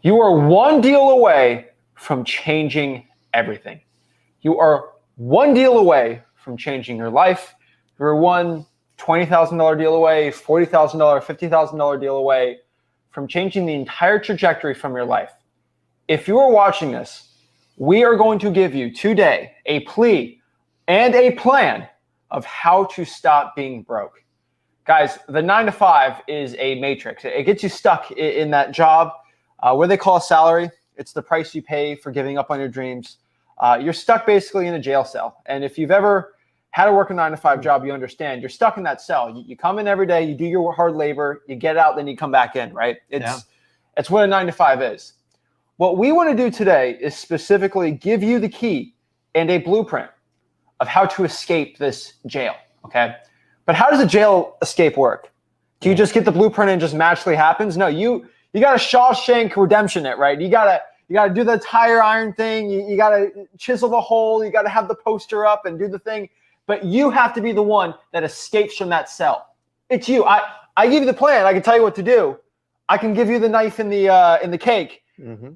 You are one deal away from changing everything. You are one deal away from changing your life. You're one $20,000 deal away, $40,000, $50,000 deal away from changing the entire trajectory from your life. If you are watching this, we are going to give you today a plea and a plan of how to stop being broke. Guys, the 9-to-5 is a matrix. It gets you stuck in that job where they call a salary. It's the price you pay for giving up on your dreams. You're stuck basically in a jail cell. And if you've ever had to work a 9-to-5 job, you understand you're stuck in that cell. You come in every day, you do your hard labor, you get out, then you come back in, right? It's what a 9-to-5 is. What we want to do today is specifically give you the key and a blueprint of how to escape this jail, okay? But how does a jail escape work? Do you just get the blueprint and it just magically happens? No, you got to Shawshank Redemption it, right? You got to do the tire iron thing. You got to chisel the hole. You got to have the poster up and do the thing. But you have to be the one that escapes from that cell. It's you. I give you the plan. I can tell you what to do. I can give you the knife in the cake. Mm-hmm.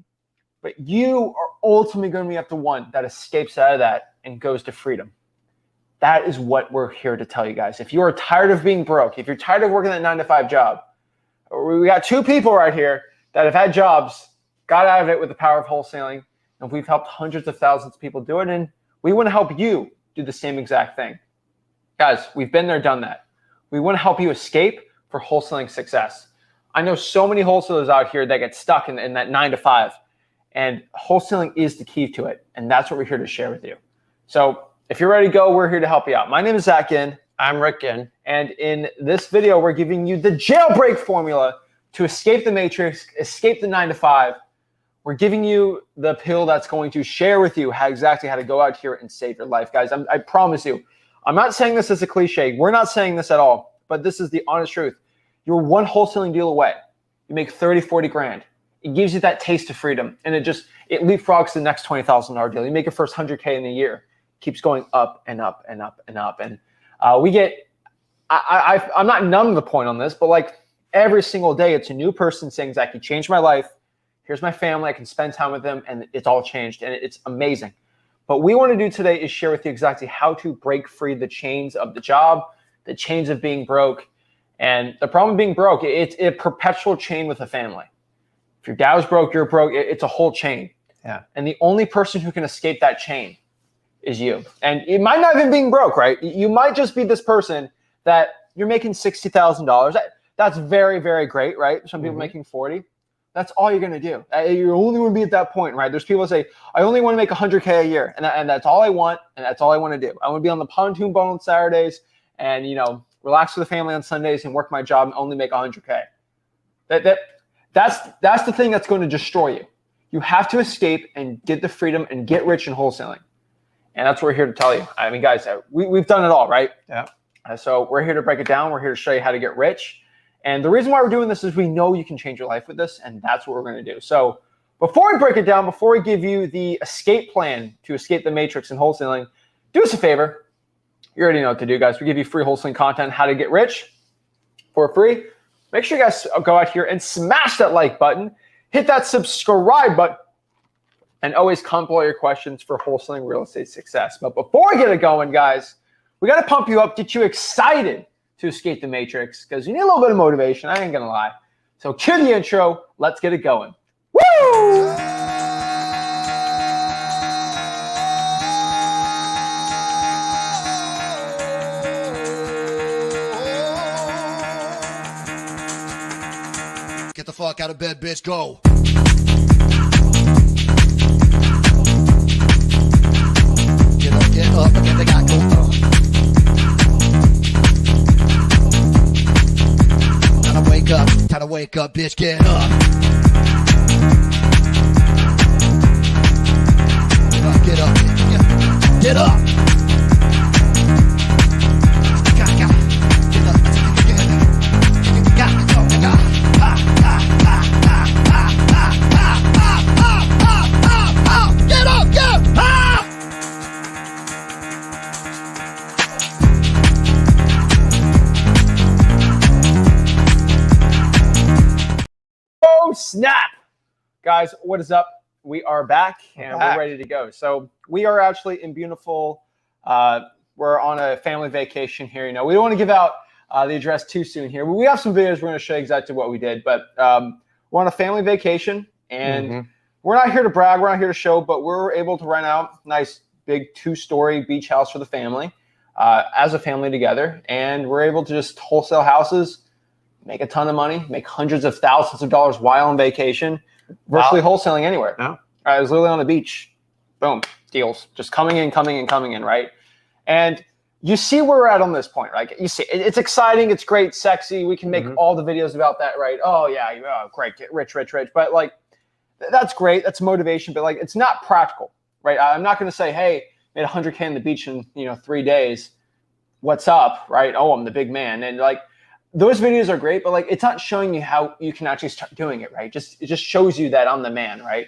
But you are ultimately going to be the one that escapes out of that and goes to freedom. That is what we're here to tell you guys. If you are tired of being broke, if you're tired of working that 9-to-5 job, we got two people right here that have had jobs, got out of it with the power of wholesaling, and we've helped hundreds of thousands of people do it, and we want to help you do the same exact thing. Guys, we've been there, done that. We want to help you escape for wholesaling success. I know so many wholesalers out here that get stuck in that 9-to-5, and wholesaling is the key to it, and that's what we're here to share with you. So if you're ready to go, we're here to help you out. My name is Zach Ginn. I'm Rick Ginn. And in this video, we're giving you the jailbreak formula to escape the matrix, escape the 9-to-5. We're giving you the pill that's going to share with you exactly how to go out here and save your life. Guys, I promise you, I'm not saying this as a cliche. We're not saying this at all, but this is the honest truth. You're one wholesaling deal away. You make 30, 40 grand. It gives you that taste of freedom, and it leapfrogs to the next $20,000 deal. You make your first 100K in a year. Keeps going up and up and up and up. And I'm not numb to the point on this, but like every single day, it's a new person saying, Zach, you changed my life. Here's my family. I can spend time with them, and it's all changed, and it's amazing. But what we want to do today is share with you exactly how to break free the chains of the job, the chains of being broke. And the problem of being broke, it's a perpetual chain with a family. If your dad was broke, you're broke. It's a whole chain. Yeah. And the only person who can escape that chain is you. And it might not even being broke, right? You might just be this person that you're making $60,000. That's very, very great, right? Some people making 40. That's all you're going to do. You only want to be at that point, right? There's people that say, I only want to make 100K a year. And that's all I want. And that's all I want to do. I want to be on the pontoon boat on Saturdays and, relax with the family on Sundays and work my job and only make 100K. That's the thing that's going to destroy you. You have to escape and get the freedom and get rich in wholesaling. And that's what we're here to tell you. I mean, guys, we've done it all, right? Yeah. So we're here to break it down. We're here to show you how to get rich. And the reason why we're doing this is we know you can change your life with this, and that's what we're going to do. So before we break it down, before we give you the escape plan to escape the matrix in wholesaling, do us a favor. You already know what to do, guys. We give you free wholesaling content, how to get rich for free. Make sure you guys go out here and smash that like button. Hit that subscribe button. And always comment below your questions for wholesaling real estate success. But before we get it going, guys, we got to pump you up, get you excited to escape the matrix because you need a little bit of motivation. I ain't going to lie. So cue the intro. Let's get it going. Woo! Get the fuck out of bed, bitch. Go. Get up, again, they got go. Time to wake up, bitch, get up. Get up, get up. Snap. Guys, what is up? We are back and we're ready to go. So we are actually in beautiful, we're on a family vacation here. You know, we don't want to give out the address too soon here. We have some videos we're going to show you exactly what we did, but we're on a family vacation and we're not here to brag, we're not here to show, but we're able to rent out a nice big 2-story beach house for the family as a family together. And we're able to just wholesale houses, make a ton of money, make hundreds of thousands of dollars while on vacation. Virtually wholesaling anywhere. No. I was literally on the beach. Boom. Deals. Just coming in, right? And you see where we're at on this point, right? You see, it's exciting. It's great, sexy. We can make all the videos about that, right? Oh, yeah. Oh, great. Get rich. But, like, that's great. That's motivation. But, like, it's not practical, right? I'm not going to say, hey, made 100K on the beach in, 3 days. What's up, right? Oh, I'm the big man. And, like, those videos are great, but like it's not showing you how you can actually start doing it, right? It just shows you that I'm the man, right?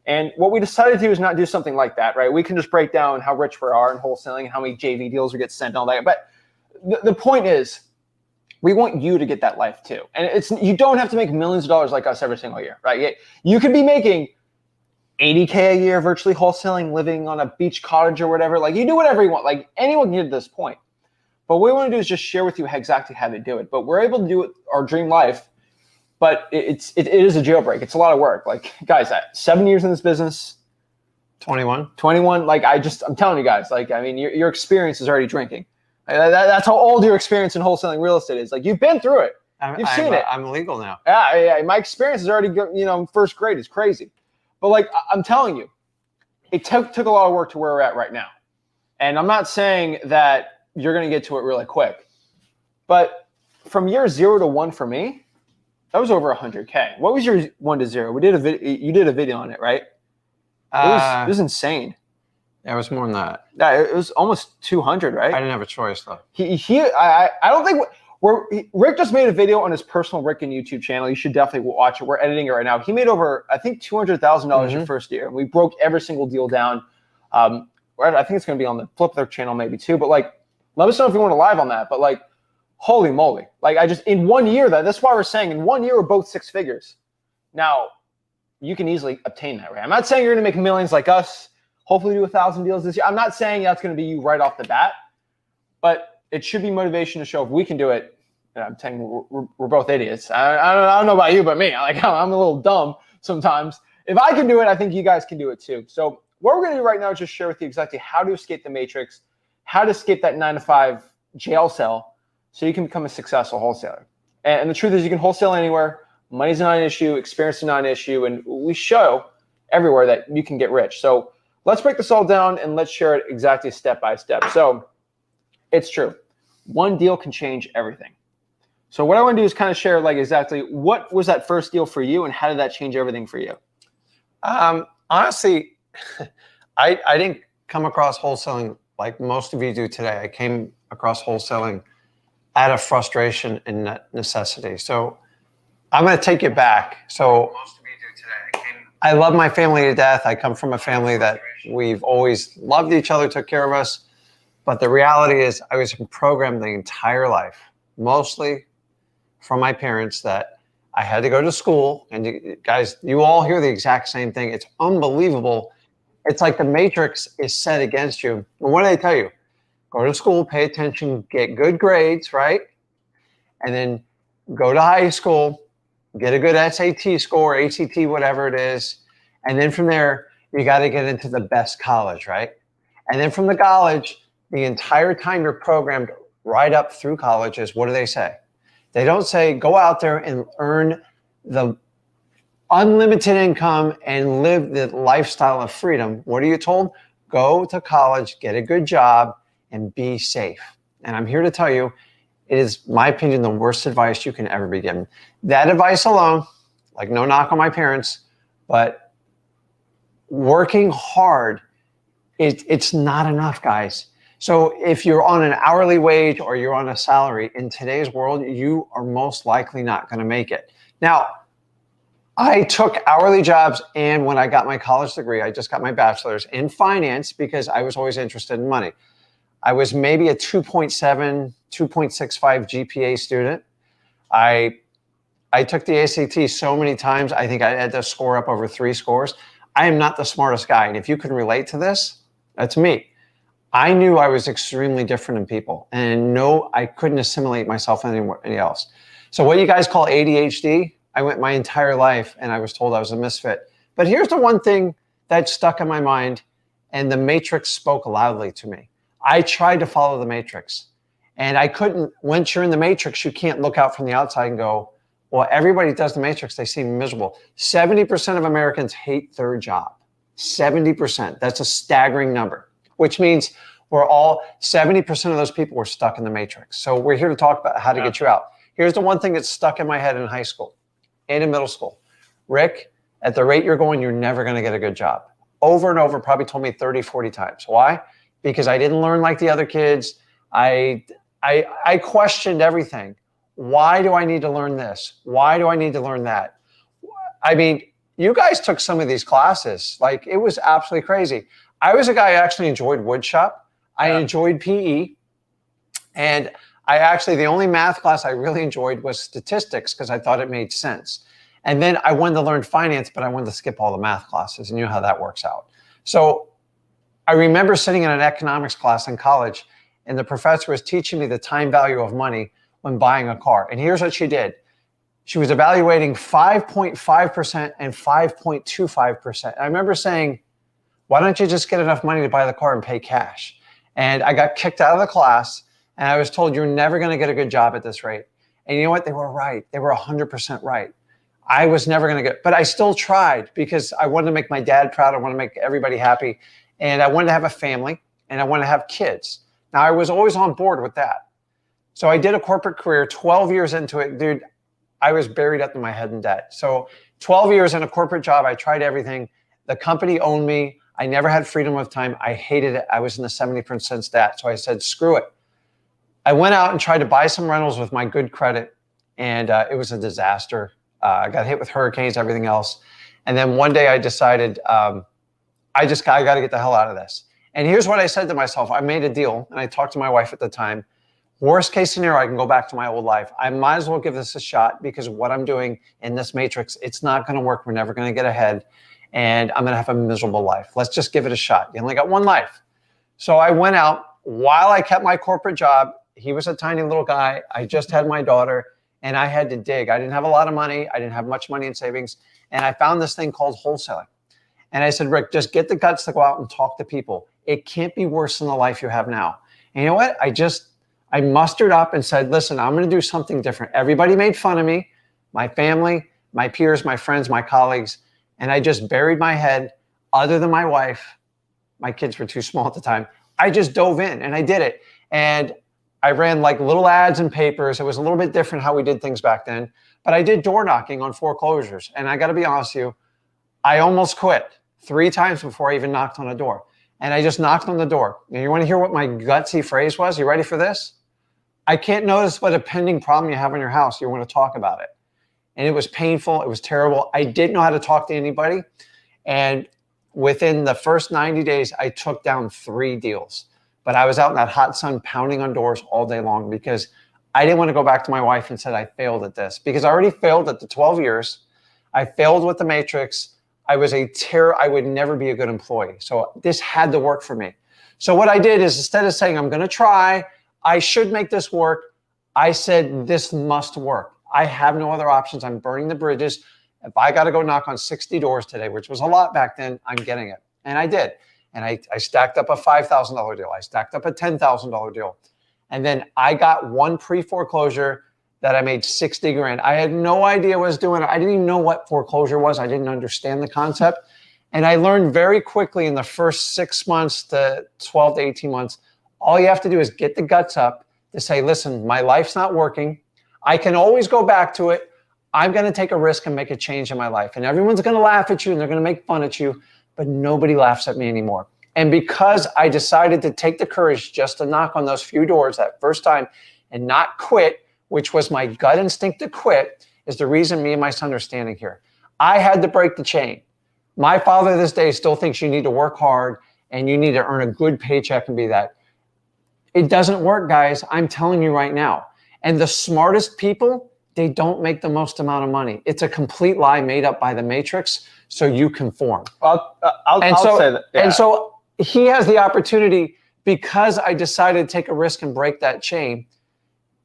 And what we decided to do is not do something like that, right? We can just break down how rich we are in wholesaling and how many JV deals we get sent and all that. But the point is, we want you to get that life too. And you don't have to make millions of dollars like us every single year, right? You could be making 80K a year virtually wholesaling, living on a beach cottage or whatever. Like you do whatever you want. Like anyone can get to this point. But what we want to do is just share with you exactly how to do it. But we're able to do it, our dream life, but it is a jailbreak. It's a lot of work. Like, guys, 7 years in this business. 21. Like, I'm telling you guys, like, I mean, your experience is already drinking. That's how old your experience in wholesaling real estate is. Like, you've been through it. You've seen it. I'm legal now. Yeah. My experience is already, first grade. It's crazy. But, like, I'm telling you, it took a lot of work to where we're at right now. And I'm not saying that you're going to get to it really quick. But from year 0 to 1 for me, that was over 100K. What was your 1 to 0? You did a video on it, right? It was insane. Yeah, it was more than that. Yeah, it was almost 200, right? I didn't have a choice though. I don't think Rick just made a video on his personal Rick and YouTube channel. You should definitely watch it. We're editing it right now. He made over, I think, $200,000 your first year. And we broke every single deal down. I think it's going to be on the Flip channel maybe too. But like, let us know if you want to live on that. But like, holy moly. Like in 1 year, that's why we're saying in 1 year, we're both 6 figures. Now, you can easily obtain that, right? I'm not saying you're going to make millions like us, hopefully do 1,000 deals this year. I'm not saying that's going to be you right off the bat, but it should be motivation to show if we can do it. I'm saying we're both idiots. I don't know about you, but me, I'm a little dumb sometimes. If I can do it, I think you guys can do it too. So what we're going to do right now is just share with you exactly how to escape the matrix, how to escape that 9-to-5 jail cell so you can become a successful wholesaler. And the truth is you can wholesale anywhere. Money's not an issue. Experience is not an issue. And we show everywhere that you can get rich. So let's break this all down and let's share it exactly step by step. So it's true. One deal can change everything. So what I want to do is kind of share like exactly what was that first deal for you and how did that change everything for you? Honestly, I didn't come across wholesaling like most of you do today. I came across wholesaling out of frustration and necessity. So I'm going to take you back. So most of you do today. I love my family to death. I come from a family that we've always loved each other, took care of us. But the reality is I was programmed the entire life, mostly from my parents, that I had to go to school. And you guys, you all hear the exact same thing. It's unbelievable. It's like the matrix is set against you. And what do they tell you? Go to school, pay attention, get good grades, right? And then go to high school, get a good SAT score, ACT, whatever it is. And then from there, you got to get into the best college, right? And then from the college, the entire time you're programmed right up through colleges, what do they say? They don't say, go out there and earn the unlimited income and live the lifestyle of freedom. What are you told? Go to college, get a good job, and be safe. And I'm here to tell you, it is, my opinion, the worst advice you can ever be given. That advice alone, like no knock on my parents, but working hard, it's not enough, guys. So if you're on an hourly wage or you're on a salary in today's world, you are most likely not going to make it. Now, I took hourly jobs, and when I got my college degree, I just got my bachelor's in finance because I was always interested in money. I was maybe a 2.7, 2.65 GPA student. I I took the ACT so many times, I think I had to score up over 3 scores. I am not the smartest guy. And if you can relate to this, that's me. I knew I was extremely different than people. And no, I couldn't assimilate myself anywhere else. So what you guys call ADHD, I went my entire life and I was told I was a misfit. But here's the one thing that stuck in my mind, and the matrix spoke loudly to me. I tried to follow the matrix, and I couldn't. Once you're in the matrix, you can't look out from the outside and go, well, everybody does the matrix, they seem miserable. 70% of Americans hate their job. 70%. That's a staggering number, which means we're all, 70% of those people were stuck in the matrix. So we're here to talk about how to get you out. Here's the one thing that stuck in my head in high school and in middle school. Rick, at the rate you're going, you're never going to get a good job. Over and over, probably told me 30, 40 times. Why? Because I didn't learn like the other kids. I questioned everything. Why do I need to learn this? Why do I need to learn that? I mean, you guys took some of these classes. Like, it was absolutely crazy. I was a guy who actually enjoyed woodshop. I enjoyed PE. And the only math class I really enjoyed was statistics because I thought it made sense. And then I wanted to learn finance, but I wanted to skip all the math classes, and you know how that works out. So I remember sitting in an economics class in college, and the professor was teaching me the time value of money when buying a car. And here's what she did. She was evaluating 5.5% and 5.25%. I remember saying, why don't you just get enough money to buy the car and pay cash? And I got kicked out of the class, and I was told, you're never going to get a good job at this rate. And you know what? They were right. They were 100% right. I was never going to get, but I still tried because I wanted to make my dad proud. I wanted to make everybody happy. And I wanted to have a family, and I wanted to have kids. Now, I was always on board with that. So I did a corporate career. 12 years into it, dude, I was buried up in my head in debt. So 12 years in a corporate job, I tried everything. The company owned me. I never had freedom of time. I hated it. I was in the 70% debt. So I said, screw it. I went out and tried to buy some rentals with my good credit, and it was a disaster. I got hit with hurricanes, everything else. And then one day I decided, I got to get the hell out of this. And here's what I said to myself. I made a deal, and I talked to my wife at the time. Worst case scenario, I can go back to my old life. I might as well give this a shot because what I'm doing in this matrix, it's not going to work. We're never going to get ahead, and I'm going to have a miserable life. Let's just give it a shot. You only got one life. So I went out while I kept my corporate job. He was a tiny little guy. I just had my daughter. And I had to dig. I didn't have a lot of money. I didn't have much money in savings. And I found this thing called wholesaling. And I said, Rick, just get the guts to go out and talk to people. It can't be worse than the life you have now. And you know what? I mustered up and said, listen, I'm going to do something different. Everybody made fun of me, my family, my peers, my friends, my colleagues. And I just buried my head. Other than my wife, my kids were too small at the time. I just dove in and I did it. And I ran like little ads and papers. It was a little bit different how we did things back then, but I did door knocking on foreclosures. And I got to be honest with you, I almost quit 3 times before I even knocked on a door. And I just knocked on the door. And you want to hear what my gutsy phrase was? You ready for this? I can't notice what a pending problem you have in your house. You want to talk about it. And it was painful. It was terrible. I didn't know how to talk to anybody. And within the first 90 days, I took down 3 deals. But I was out in that hot sun pounding on doors all day long because I didn't want to go back to my wife and said I failed at this because I already failed at the 12 years. I failed with the matrix. I was I would never be a good employee. So this had to work for me. So what I did is instead of saying I'm going to try, I should make this work, I said this must work. I have no other options. I'm burning the bridges. If I got to go knock on 60 doors today, which was a lot back then, I'm getting it. And I did. And I stacked up a $5,000 deal. I stacked up a $10,000 deal. And then I got one pre-foreclosure that I made 60 grand. I had no idea what I was doing. I didn't even know what foreclosure was. I didn't understand the concept. And I learned very quickly in the first 6 months to 12 to 18 months, all you have to do is get the guts up to say, listen, my life's not working. I can always go back to it. I'm going to take a risk and make a change in my life. And everyone's going to laugh at you and they're going to make fun at you. But nobody laughs at me anymore. And because I decided to take the courage just to knock on those few doors that first time and not quit, which was my gut instinct to quit, is the reason me and my son are standing here. I had to break the chain. My father this day still thinks you need to work hard and you need to earn a good paycheck and be that. It doesn't work, guys. I'm telling you right now. And the smartest people they don't make the most amount of money. It's a complete lie made up by the Matrix so you conform. I'll say that. Yeah. And so he has the opportunity, because I decided to take a risk and break that chain.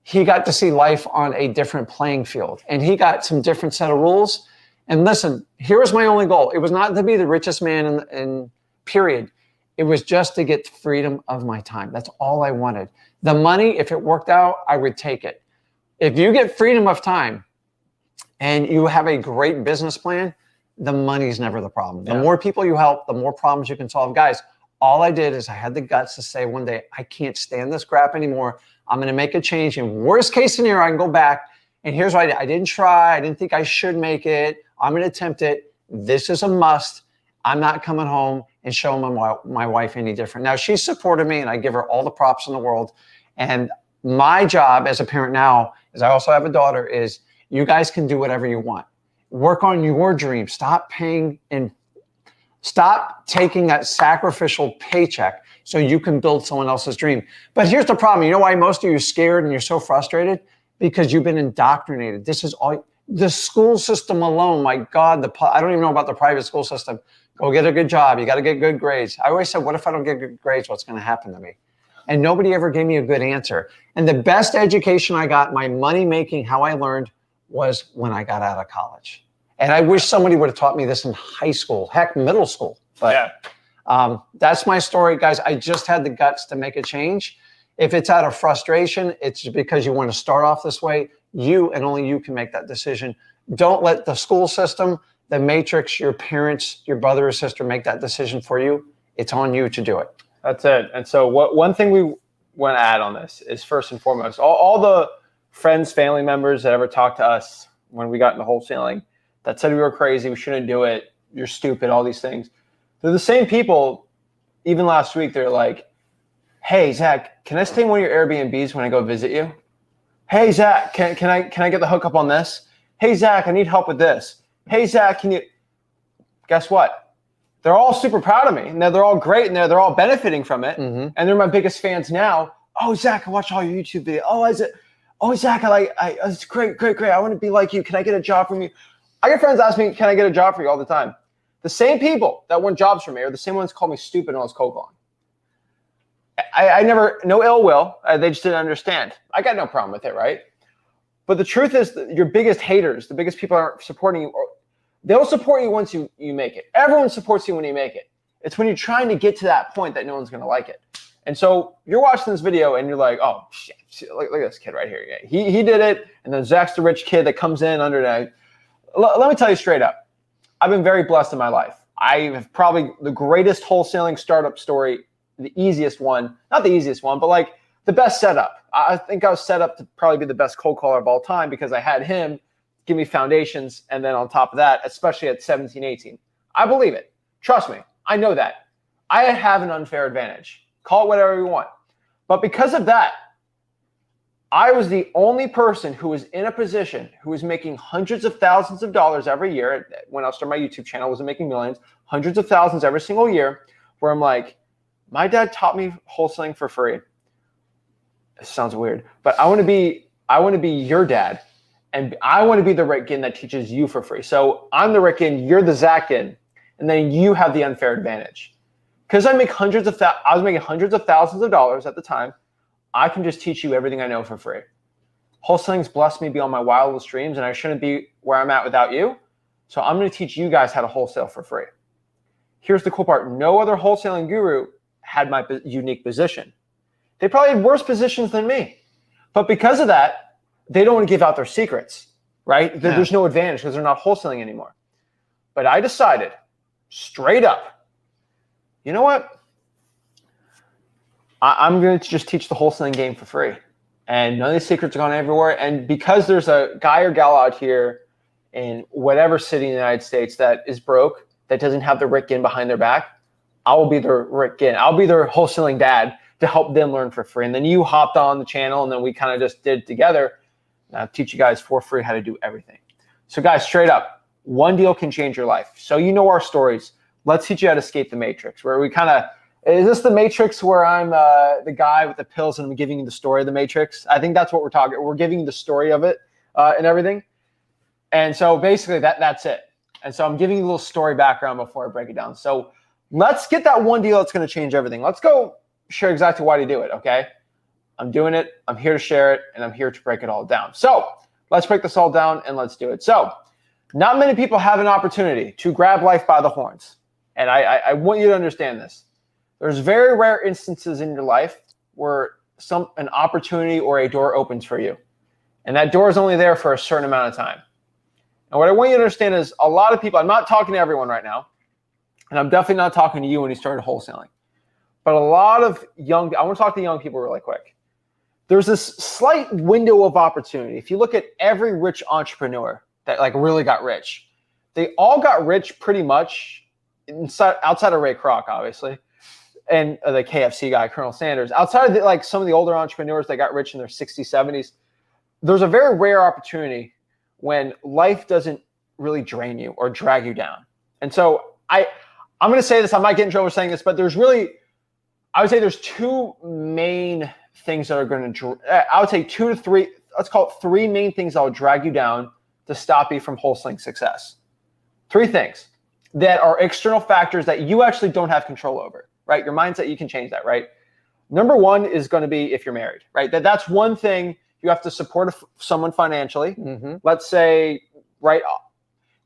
He got to see life on a different playing field, and he got some different set of rules. And listen, here was my only goal. It was not to be the richest man in period. It was just to get freedom of my time. That's all I wanted. The money, if it worked out, I would take it. If you get freedom of time and you have a great business plan, the money's never the problem. The more people you help, the more problems you can solve. Guys, all I did is I had the guts to say one day, I can't stand this crap anymore. I'm going to make a change. In worst case scenario, I can go back. And here's what I didn't try. I didn't think I should make it. I'm going to attempt it. This is a must. I'm not coming home and showing my wife any different. Now, she supported me, and I give her all the props in the world. And my job as a parent now, as I also have a daughter, is you guys can do whatever you want. Work on your dreams. Stop taking that sacrificial paycheck so you can build someone else's dream. But here's the problem. You know why most of you are scared and you're so frustrated? Because you've been indoctrinated. This is all the school system alone. My God, I don't even know about the private school system. Go get a good job. You got to get good grades. I always said, what if I don't get good grades? What's going to happen to me? And nobody ever gave me a good answer. And the best education I got, my money making, how I learned, was when I got out of college. And I wish somebody would have taught me this in high school, heck, middle school. But that's my story, guys. I just had the guts to make a change. If it's out of frustration, it's because you want to start off this way. You and only you can make that decision. Don't let the school system, the matrix, your parents, your brother or sister make that decision for you. It's on you to do it. That's it. And so one thing we want to add on this is, first and foremost, all the friends, family members that ever talked to us when we got into wholesaling that said we were crazy, we shouldn't do it, you're stupid, all these things. They're the same people. Even last week, they're like, hey, Zach, can I stay in one of your Airbnbs when I go visit you? Hey, Zach, can I get the hookup on this? Hey, Zach, I need help with this. Hey, Zach, can you? Guess what? They're all super proud of me. And they're all great, and they're all benefiting from it. Mm-hmm. And they're my biggest fans now. Oh, Zach, I watch all your YouTube videos. Oh, Zach, it's great. I want to be like you. Can I get a job from you? I get friends ask me, can I get a job for you all the time? The same people that want jobs from me are the same ones who call me stupid when I was cold calling. I never, no ill will. They just didn't understand. I got no problem with it, right? But the truth is that your biggest haters, the biggest people aren't supporting you, they'll support you once you make it. Everyone supports you when you make it. It's when you're trying to get to that point that no one's going to like it. And so you're watching this video and you're like, oh, shit, look at this kid right here. Yeah, he did it. And then Zach's the rich kid that comes in under that. Let me tell you straight up. I've been very blessed in my life. I have probably the greatest wholesaling startup story, the easiest one, not the easiest one, but like the best setup. I think I was set up to probably be the best cold caller of all time because I had him give me foundations. And then on top of that, especially at 17, 18, I believe it. Trust me. I know that. I have an unfair advantage. Call it whatever you want. But because of that, I was the only person who was in a position who was making hundreds of thousands of dollars every year. When I started my YouTube channel, I wasn't making millions, hundreds of thousands every single year, where I'm like, my dad taught me wholesaling for free. It sounds weird, but I want to be your dad. And I want to be the Rick Ginn that teaches you for free. So I'm the Rick Ginn, you're the Zach Ginn, and then you have the unfair advantage. Because I was making hundreds of thousands of dollars at the time. I can just teach you everything I know for free. Wholesaling's blessed me beyond my wildest dreams, and I shouldn't be where I'm at without you. So I'm going to teach you guys how to wholesale for free. Here's the cool part. No other wholesaling guru had my unique position. They probably had worse positions than me. But because of that, they don't want to give out their secrets, right? Yeah. There's no advantage because they're not wholesaling anymore. But I decided straight up, you know what? I'm going to just teach the wholesaling game for free. And none of these secrets are going everywhere. And because there's a guy or gal out here in whatever city in the United States that is broke, that doesn't have the Rick Ginn behind their back, I will be their Rick Ginn. I'll be their wholesaling dad to help them learn for free. And then you hopped on the channel, and then we kind of just did it together. And I'll teach you guys for free how to do everything. So guys, straight up, one deal can change your life. So you know our stories. Let's teach you how to escape the matrix, where we kind of, is this the matrix where I'm the guy with the pills and I'm giving you the story of the matrix? I think that's what we're talking. We're giving you the story of it. and everything. And so basically that's it. And so I'm giving you a little story background before I break it down. So let's get that one deal that's going to change everything. Let's go share exactly why to do it, okay? I'm doing it. I'm here to share it, and I'm here to break it all down. So let's break this all down, and let's do it. So not many people have an opportunity to grab life by the horns. And I want you to understand this. There's very rare instances in your life where an opportunity or a door opens for you. And that door is only there for a certain amount of time. And what I want you to understand is a lot of people, I'm not talking to everyone right now, and I'm definitely not talking to you when you started wholesaling. But a lot of I want to talk to young people really quick. There's this slight window of opportunity. If you look at every rich entrepreneur that like really got rich, they all got rich pretty much outside of Ray Kroc, obviously, and the KFC guy, Colonel Sanders. Outside of like some of the older entrepreneurs that got rich in their 60s, 70s, there's a very rare opportunity when life doesn't really drain you or drag you down. And so I'm going to say this, I might get in trouble for saying this, but I would say there's two main things that are going to, I would say 2 to 3, let's call it 3 main things that will drag you down to stop you from wholesaling success. 3 things that are external factors that you actually don't have control over, right? Your mindset, you can change that, right? Number 1 is going to be if you're married, right? That's one thing. You have to support someone financially. Mm-hmm. Let's say, right?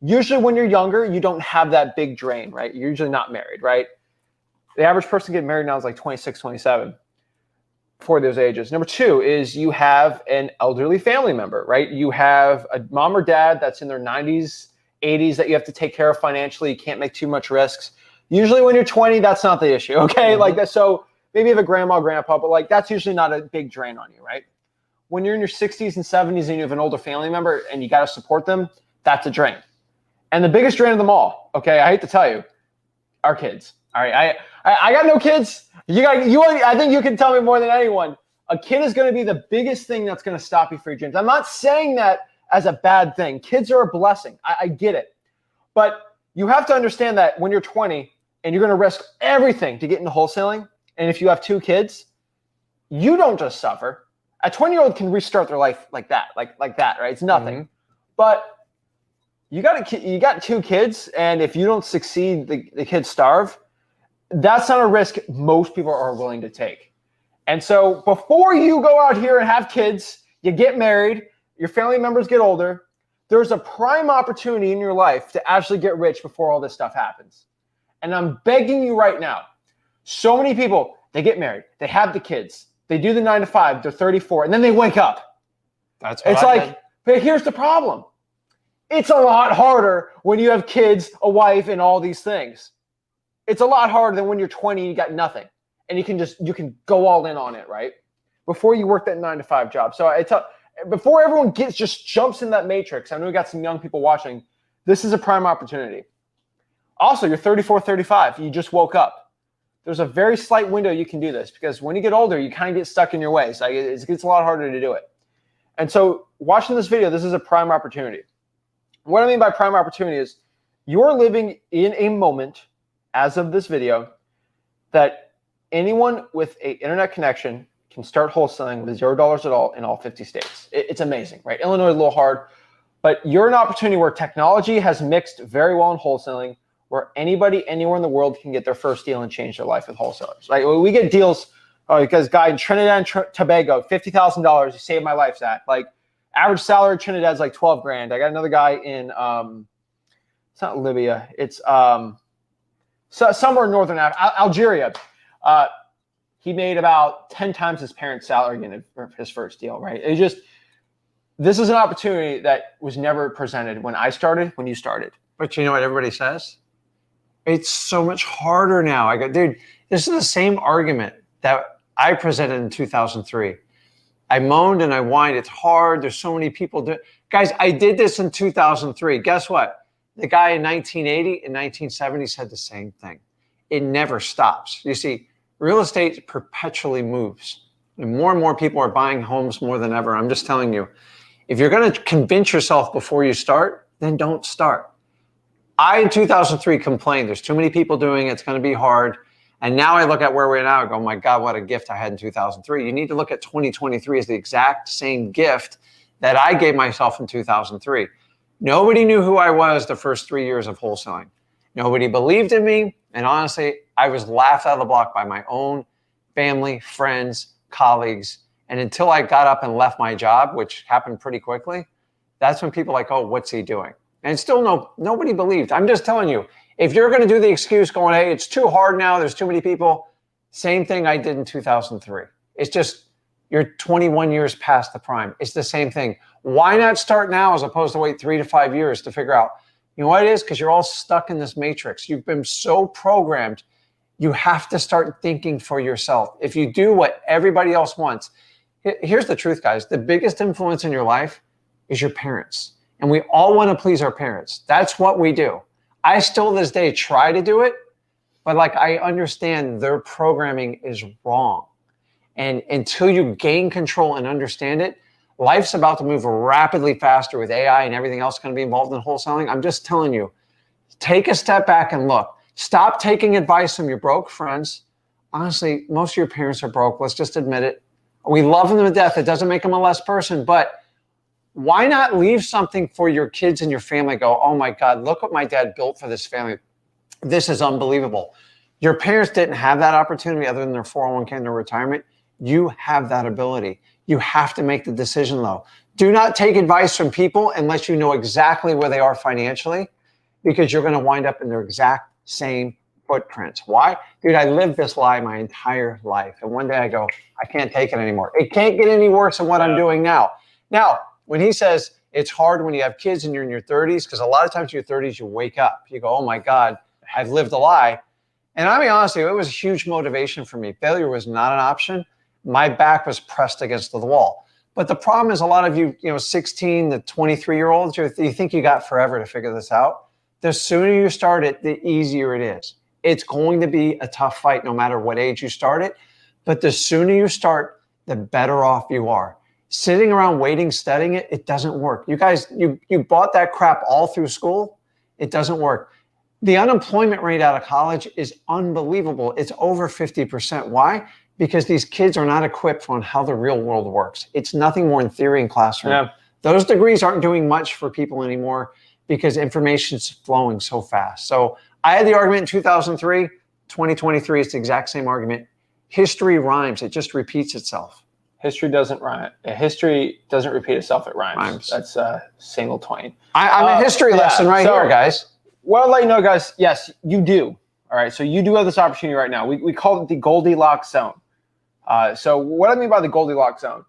Usually when you're younger, you don't have that big drain, right? You're usually not married, right? The average person getting married now is like 26, 27 for those ages. Number 2 is you have an elderly family member, right? You have a mom or dad that's in their 90s, 80s that you have to take care of financially. You can't make too much risks. Usually when you're 20, that's not the issue, okay? Mm-hmm. Like that. So maybe you have a grandma, grandpa, but like that's usually not a big drain on you, right? When you're in your 60s and 70s and you have an older family member and you got to support them, that's a drain. And the biggest drain of them all, okay, I hate to tell you, are kids. All right, I got no kids. I think you can tell me more than anyone. A kid is going to be the biggest thing that's going to stop you from your dreams. I'm not saying that as a bad thing. Kids are a blessing. I get it. But you have to understand that when you're 20 and you're going to risk everything to get into wholesaling, and if you have 2 kids, you don't just suffer. A 20-year-old can restart their life like that, like that, right? It's nothing. Mm-hmm. But you got 2 kids, and if you don't succeed, the kids starve. That's not a risk most people are willing to take. And so before you go out here and have kids, you get married, your family members get older, there's a prime opportunity in your life to actually get rich before all this stuff happens. And I'm begging you right now, so many people, they get married, they have the kids, they do the 9 to 5, they're 34, and then they wake up. That's what it's like, but here's the problem. It's a lot harder when you have kids, a wife, and all these things. It's a lot harder than when you're 20 and you got nothing. And you can go all in on it, right? Before you work that 9 to 5 job. So before everyone just jumps in that matrix, I know we got some young people watching, this is a prime opportunity. Also, you're 34, 35, you just woke up. There's a very slight window you can do this because when you get older, you kind of get stuck in your ways. Like it gets a lot harder to do it. And so watching this video, this is a prime opportunity. What I mean by prime opportunity is you're living in a moment as of this video that anyone with an internet connection can start wholesaling with $0 at all in all 50 states. It's amazing, right? Illinois is a little hard, but you're an opportunity where technology has mixed very well in wholesaling, where anybody, anywhere in the world can get their first deal and change their life with wholesalers. Right? We get deals because guy in Trinidad and Tobago, $50,000, you saved my life, Zach. Like average salary in Trinidad is like 12 grand. I got another guy in, it's not Libya, it's somewhere in northern Algeria. He made about 10 times his parents' salary in his first deal, right? This is an opportunity that was never presented when I started, when you started. But you know what everybody says? It's so much harder now. Dude, this is the same argument that I presented in 2003. I moaned and I whined. It's hard. There's so many people do. Guys, I did this in 2003. Guess what? The guy in 1980 and 1970 said the same thing. It never stops. You see, real estate perpetually moves. And more people are buying homes more than ever. I'm just telling you, if you're going to convince yourself before you start, then don't start. I, in 2003, complained. There's too many people doing it. It's going to be hard. And now I look at where we're now and go, my God, what a gift I had in 2003. You need to look at 2023 as the exact same gift that I gave myself in 2003. Nobody knew who I was the first 3 years of wholesaling. Nobody believed in me. And honestly, I was laughed out of the block by my own family, friends, colleagues. And until I got up and left my job, which happened pretty quickly, that's when people are like, oh, what's he doing? And still nobody believed. I'm just telling you, if you're going to do the excuse going, hey, it's too hard now, there's too many people, same thing I did in 2003. It's just, you're 21 years past the prime. It's the same thing. Why not start now as opposed to wait 3 to 5 years to figure out, you know what it is? Because you're all stuck in this matrix. You've been so programmed. You have to start thinking for yourself. If you do what everybody else wants, here's the truth, guys. The biggest influence in your life is your parents. And we all want to please our parents. That's what we do. I still to this day try to do it, but like I understand their programming is wrong. And until you gain control and understand it, life's about to move rapidly faster with AI and everything else going to be involved in wholesaling. I'm just telling you, take a step back and look. Stop taking advice from your broke friends. Honestly, most of your parents are broke. Let's just admit it. We love them to death. It doesn't make them a less person, but why not leave something for your kids and your family? Go, oh my God, look what my dad built for this family. This is unbelievable. Your parents didn't have that opportunity other than their 401k and their retirement. You have that ability. You have to make the decision though. Do not take advice from people unless you know exactly where they are financially, because you're going to wind up in their exact same footprints. Why? Dude, I lived this lie my entire life. And one day I go, I can't take it anymore. It can't get any worse than what I'm doing now. Now, when he says it's hard when you have kids and you're in your 30s, because a lot of times in your 30s, you wake up. You go, oh my God, I've lived a lie. And I mean, honestly, it was a huge motivation for me. Failure was not an option. My back was pressed against the wall. But the problem is a lot of you, 16 to 23-year-olds, you think you got forever to figure this out. The sooner you start it, the easier it is. It's going to be a tough fight no matter what age you start it. But the sooner you start, the better off you are. Sitting around waiting, studying it, it doesn't work. You guys, you bought that crap all through school. It doesn't work. The unemployment rate out of college is unbelievable. It's over 50%. Why? Because these kids are not equipped on how the real world works. It's nothing more in theory and classroom. Yeah. Those degrees aren't doing much for people anymore because information's flowing so fast. So I had the argument in 2003, 2023, it's the exact same argument. History rhymes, it just repeats itself. History doesn't rhyme. History doesn't repeat itself, it rhymes. That's single twain. I'm a history lesson here, guys. Well, I'll let you know, guys, yes, you do. All right, so you do have this opportunity right now. We call it the Goldilocks zone. So what I mean by the Goldilocks zone,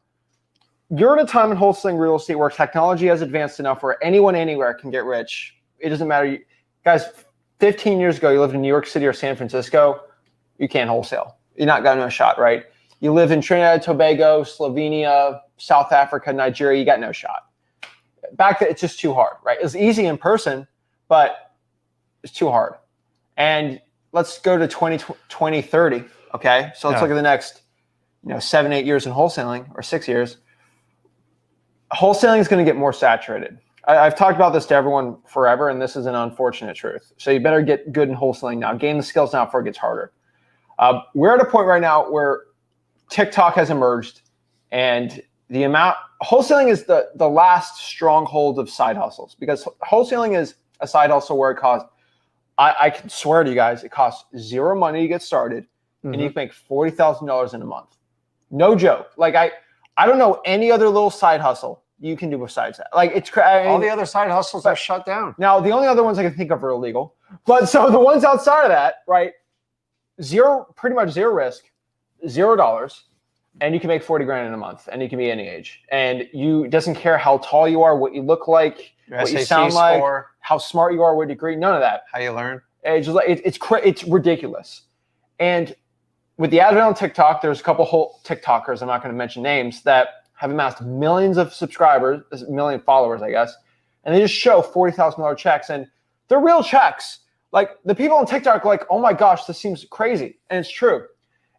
you're in a time in wholesaling real estate where technology has advanced enough where anyone anywhere can get rich. It doesn't matter. Guys, 15 years ago, you lived in New York City or San Francisco, you can't wholesale. You're not got no shot, right? You live in Trinidad and Tobago, Slovenia, South Africa, Nigeria, you got no shot. Back then, it's just too hard, right? It's easy in person, but it's too hard. And let's go to 2030, okay? So let's look at the next 7, 8 years in wholesaling, or 6 years. Wholesaling is going to get more saturated. I've talked about this to everyone forever, and this is an unfortunate truth. So you better get good in wholesaling now. Gain the skills now before it gets harder. We're at a point right now where TikTok has emerged, and the amount wholesaling is the last stronghold of side hustles, because wholesaling is a side hustle where it costs, I can swear to you guys, it costs zero money to get started, and you can make $40,000 in a month. No joke. Like I don't know any other little side hustle you can do besides that. Like it's all the other side hustles are shut down. Now the only other ones I can think of are illegal. But so the ones outside of that, right? Pretty much zero risk, $0, and you can make 40 grand in a month, and you can be any age. And it doesn't care how tall you are, what you look like, what you sound like, how smart you are, what degree, none of that. How you learn. It's ridiculous. And with the advent on TikTok, there's a couple whole TikTokers, I'm not going to mention names, that have amassed millions of subscribers, million followers, I guess, and they just show $40,000 checks, and they're real checks. Like the people on TikTok are like, oh my gosh, this seems crazy, and it's true.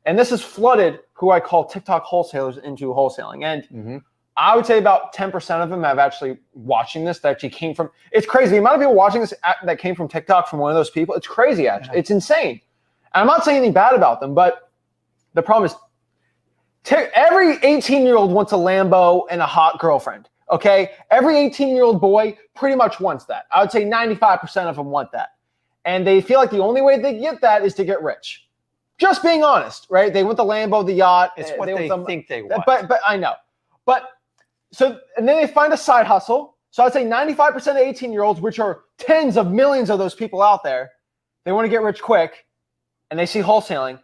And this has flooded who I call TikTok wholesalers into wholesaling. And I would say about 10% of them have actually watching this that actually came from, it's crazy. The amount of people watching this that came from TikTok from one of those people, it's crazy actually. It's insane. And I'm not saying anything bad about them, but the problem is every 18-year-old wants a Lambo and a hot girlfriend. Okay. Every 18-year-old boy pretty much wants that. I would say 95% of them want that. And they feel like the only way they get that is to get rich. Just being honest, right? They want the Lambo, the yacht. It's what they think they want. But I know. But so, and then they find a side hustle. So I'd say 95% of 18-year-olds, which are tens of millions of those people out there, they want to get rich quick, and they see wholesaling.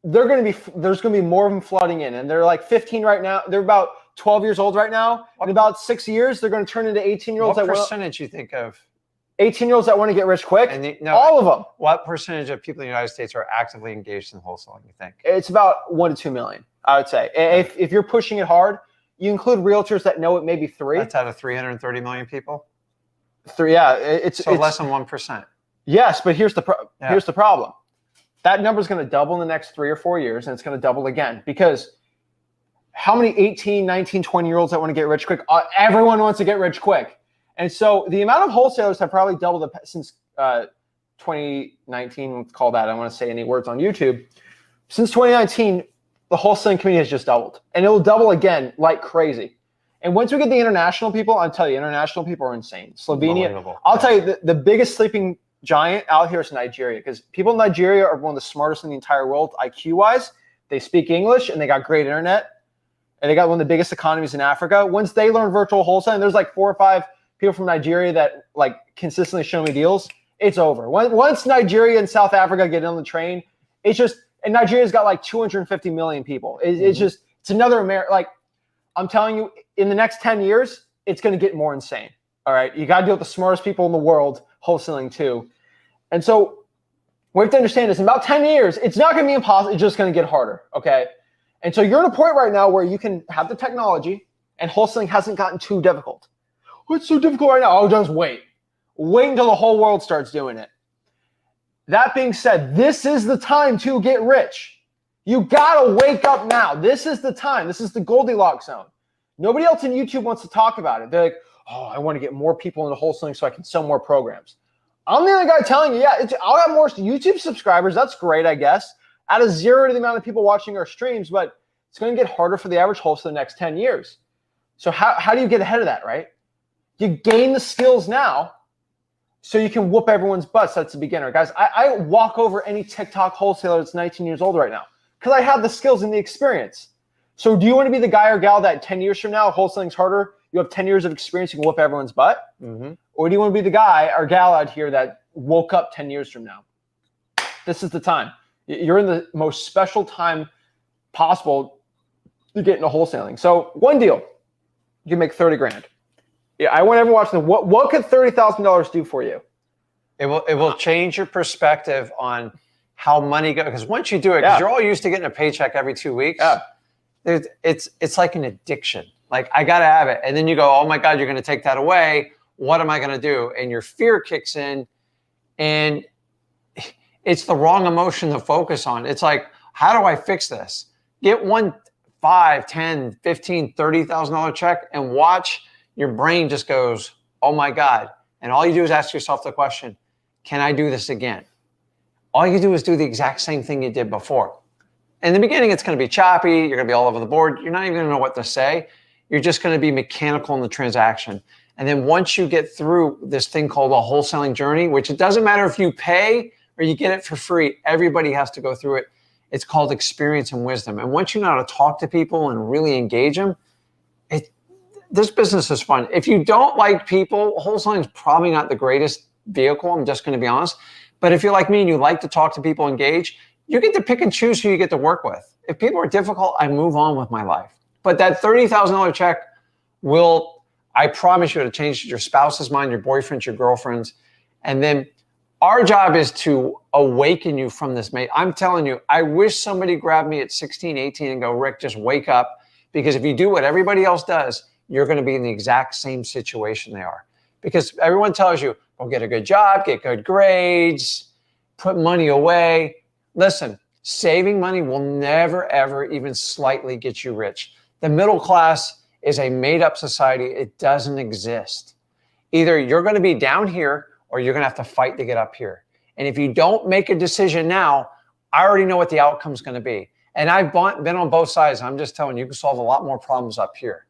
There's going to be more of them flooding in, and they're like 15 right now. They're about 12 years old right now. In about 6 years, they're going to turn into 18-year-olds. What percentage you think of 18-years that want to get rich quick? And all of them. What percentage of people in the United States are actively engaged in wholesaling, you think? It's about 1 to 2 million, I would say. If you're pushing it hard, you include realtors that know it, maybe 3. That's out of 330 million people? 3, yeah. It's less than 1%. Yes, but here's the problem. That number is going to double in the next 3 or 4 years, and it's going to double again, because how many 18, 19, 20-year-olds that want to get rich quick? Everyone wants to get rich quick. And so the amount of wholesalers have probably doubled since 2019. Let's call that. I don't want to say any words on YouTube. Since 2019, the wholesaling community has just doubled, and it will double again like crazy. And once we get the international people, I'll tell you, international people are insane. Slovenia. I'll tell you, the biggest sleeping giant out here is Nigeria, because people in Nigeria are one of the smartest in the entire world, IQ-wise. They speak English, and they got great internet, and they got one of the biggest economies in Africa. Once they learn virtual wholesaling, there's like 4 or 5 people from Nigeria that like consistently show me deals. It's over. Once Nigeria and South Africa get on the train, it's just, and Nigeria's got like 250 million people. It's just, it's another America. Like, I'm telling you, in the next 10 years, it's going to get more insane. All right. You got to deal with the smartest people in the world, wholesaling too. And so what we have to understand is in about 10 years, it's not going to be impossible. It's just going to get harder. Okay. And so you're at a point right now where you can have the technology, and wholesaling hasn't gotten too difficult. What's so difficult right now? Oh, just wait. Wait until the whole world starts doing it. That being said, this is the time to get rich. You got to wake up now. This is the time. This is the Goldilocks zone. Nobody else in YouTube wants to talk about it. They're like, oh, I want to get more people into wholesaling so I can sell more programs. I'm the other guy telling you, yeah, I'll have more YouTube subscribers. That's great, I guess. Out of 0 to the amount of people watching our streams, but it's going to get harder for the average wholesaler the next 10 years. So how do you get ahead of that, right? You gain the skills now so you can whoop everyone's butts. That's a beginner. Guys, I walk over any TikTok wholesaler that's 19 years old right now because I have the skills and the experience. So do you want to be the guy or gal that 10 years from now, wholesaling's harder, you have 10 years of experience, you can whoop everyone's butt? Mm-hmm. Or do you want to be the guy or gal out here that woke up 10 years from now? This is the time. You're in the most special time possible to get into wholesaling. So one deal, you can make 30 grand. Yeah, I want everyone watching. What could $30,000 do for you? It will change your perspective on how money goes. Because once you do it, because you're all used to getting a paycheck every 2 weeks. Yeah. It's like an addiction. Like, I got to have it. And then you go, oh my God, you're going to take that away. What am I going to do? And your fear kicks in, and it's the wrong emotion to focus on. It's like, how do I fix this? Get one $5, $10, $15, $30,000 check and watch your brain just goes, oh my God. And all you do is ask yourself the question, can I do this again? All you do is do the exact same thing you did before. In the beginning, it's going to be choppy. You're going to be all over the board. You're not even going to know what to say. You're just going to be mechanical in the transaction. And then once you get through this thing called a wholesaling journey, which it doesn't matter if you pay or you get it for free, everybody has to go through it. It's called experience and wisdom. And once you know how to talk to people and really engage them, this business is fun. If you don't like people, wholesaling is probably not the greatest vehicle. I'm just going to be honest. But if you're like me and you like to talk to people, engage, you get to pick and choose who you get to work with. If people are difficult, I move on with my life. But that $30,000 check will, I promise you, it'll change your spouse's mind, your boyfriend's, your girlfriend's. And then our job is to awaken you from this. I'm telling you, I wish somebody grabbed me at 16, 18 and go, Rick, just wake up. Because if you do what everybody else does, you're going to be in the exact same situation they are. Because everyone tells you, well, get a good job, get good grades, put money away. Listen, saving money will never, ever even slightly get you rich. The middle class is a made-up society. It doesn't exist. Either you're going to be down here or you're going to have to fight to get up here. And if you don't make a decision now, I already know what the outcome's going to be. And I've been on both sides. I'm just telling you, you can solve a lot more problems up here.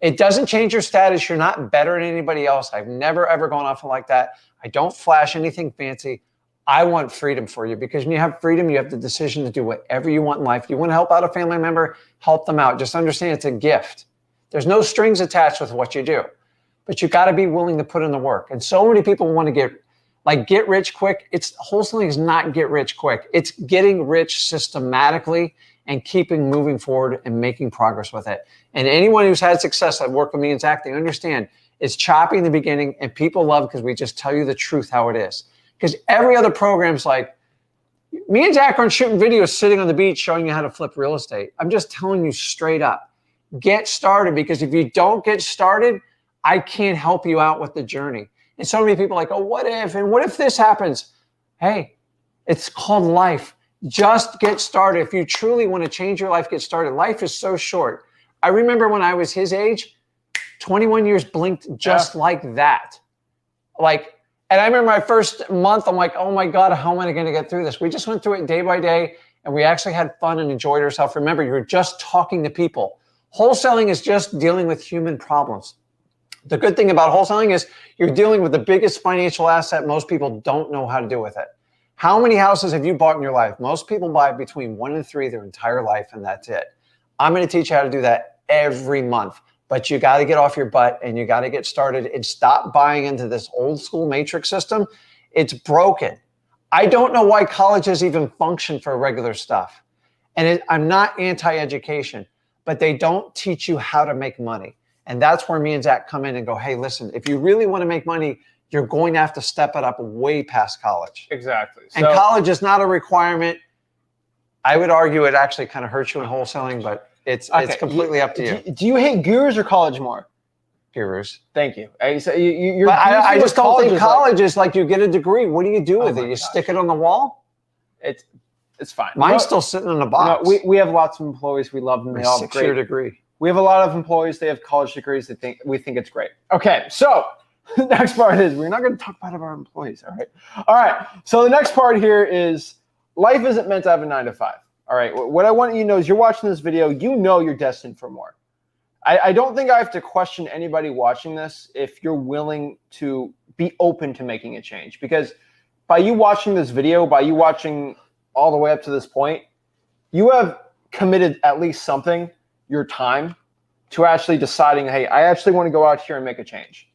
It doesn't change your status. You're not better than anybody else. I've never, ever gone off like that. I don't flash anything fancy. I want freedom for you, because when you have freedom, you have the decision to do whatever you want in life. You want to help out a family member, help them out. Just understand it's a gift. There's no strings attached with what you do, but you got to be willing to put in the work. And so many people want to get rich quick. Wholesaling is not get rich quick. It's getting rich systematically and keeping moving forward and making progress with it. And anyone who's had success at work with me and Zach, they understand it's choppy in the beginning, and people love because we just tell you the truth how it is. Because every other program's like, me and Zach aren't shooting videos sitting on the beach showing you how to flip real estate. I'm just telling you straight up, get started, because if you don't get started, I can't help you out with the journey. And so many people are like, oh, what if? And what if this happens? Hey, it's called life. Just get started. If you truly want to change your life, get started. Life is so short. I remember when I was his age, 21 years blinked just like that. And I remember my first month, I'm like, oh my God, how am I going to get through this? We just went through it day by day, and we actually had fun and enjoyed ourselves. Remember, you're just talking to people. Wholesaling is just dealing with human problems. The good thing about wholesaling is you're dealing with the biggest financial asset most people don't know how to do with it. How many houses have you bought in your life? Most people buy between 1 and 3 their entire life, and that's it. I'm going to teach you how to do that every month. But you got to get off your butt, and you got to get started and stop buying into this old school matrix system. It's broken. I don't know why colleges even function for regular stuff. And I'm not anti-education, but they don't teach you how to make money. And that's where me and Zach come in and go, hey, listen, if you really want to make money, you're going to have to step it up way past college. Exactly. And college is not a requirement. I would argue it actually kind of hurts you in wholesaling, but it's completely up to you. Do you hate gurus or college more? Gurus. Thank you. I just don't think college is like you get a degree. What do you do with it? You stick it on the wall? It's fine. Mine's still sitting in a box. We have lots of employees. We love them. They all have a 6-year degree. We have a lot of employees. They have college degrees. We think it's great. Okay, so the next part is we're not going to talk about our employees. All right. So the next part here is life isn't meant to have a 9 to 5. All right. What I want you to know is you're watching this video. You know you're destined for more. I don't think I have to question anybody watching this if you're willing to be open to making a change, because by you watching this video, by you watching all the way up to this point, you have committed at least something, your time, to actually deciding, hey, I actually want to go out here and make a change,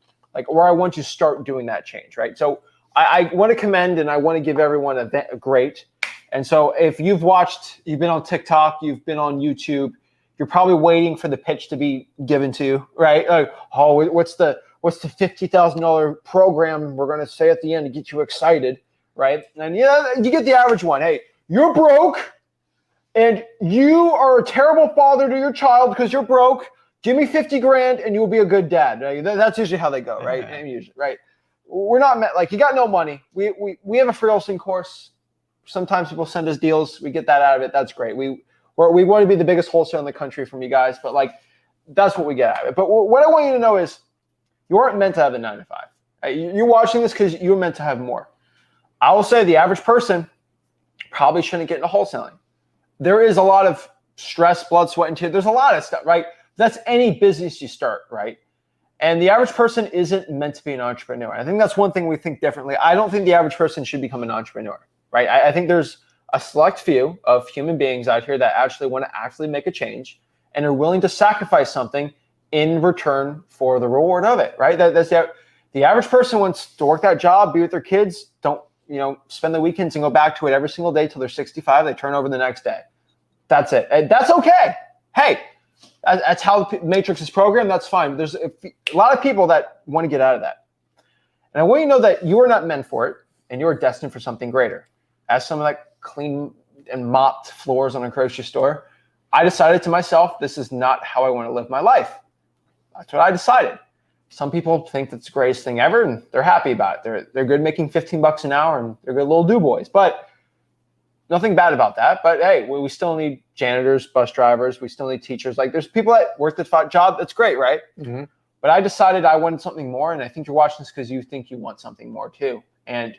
or I want to start doing that change, right? So I want to commend and I want to give everyone a great. And so if you've been on TikTok, you've been on YouTube, you're probably waiting for the pitch to be given to you, right? Like, oh, what's the $50,000 program we're going to say at the end to get you excited, right? And you get the average one. Hey, you're broke and you are a terrible father to your child because you're broke. Give me 50 grand and you'll be a good dad. Right? That's usually how they go, right? Yeah. Usually, right? We're not you got no money. We have a free wholesaling course. Sometimes people send us deals. We get that out of it. That's great. We want to be the biggest wholesaler in the country from you guys, but that's what we get out of it. But what I want you to know is you aren't meant to have a 9 to 5. You're watching this because you're meant to have more. I will say the average person probably shouldn't get into wholesaling. There is a lot of stress, blood, sweat, and tears. There's a lot of stuff, right? That's any business you start, right? And the average person isn't meant to be an entrepreneur. I think that's one thing we think differently. I don't think the average person should become an entrepreneur, right? I think there's a select few of human beings out here that actually want to actually make a change and are willing to sacrifice something in return for the reward of it, right? That's the average person wants to work that job, be with their kids, don't spend the weekends and go back to it every single day till they're 65. They turn over the next day. That's it. And that's okay. Hey, that's how the Matrix is programmed. That's fine. There's a lot of people that want to get out of that. And I want you to know that you are not meant for it and you are destined for something greater. As someone that cleaned and mopped floors on a grocery store, I decided to myself, this is not how I want to live my life. That's what I decided. Some people think that's the greatest thing ever, and they're happy about it. They're good making $15 an hour, and they're good little do-boys. But nothing bad about that. But hey, we still need janitors, bus drivers. We still need teachers. There's people that work the job. That's great, right? Mm-hmm. But I decided I wanted something more, and I think you're watching this because you think you want something more too. And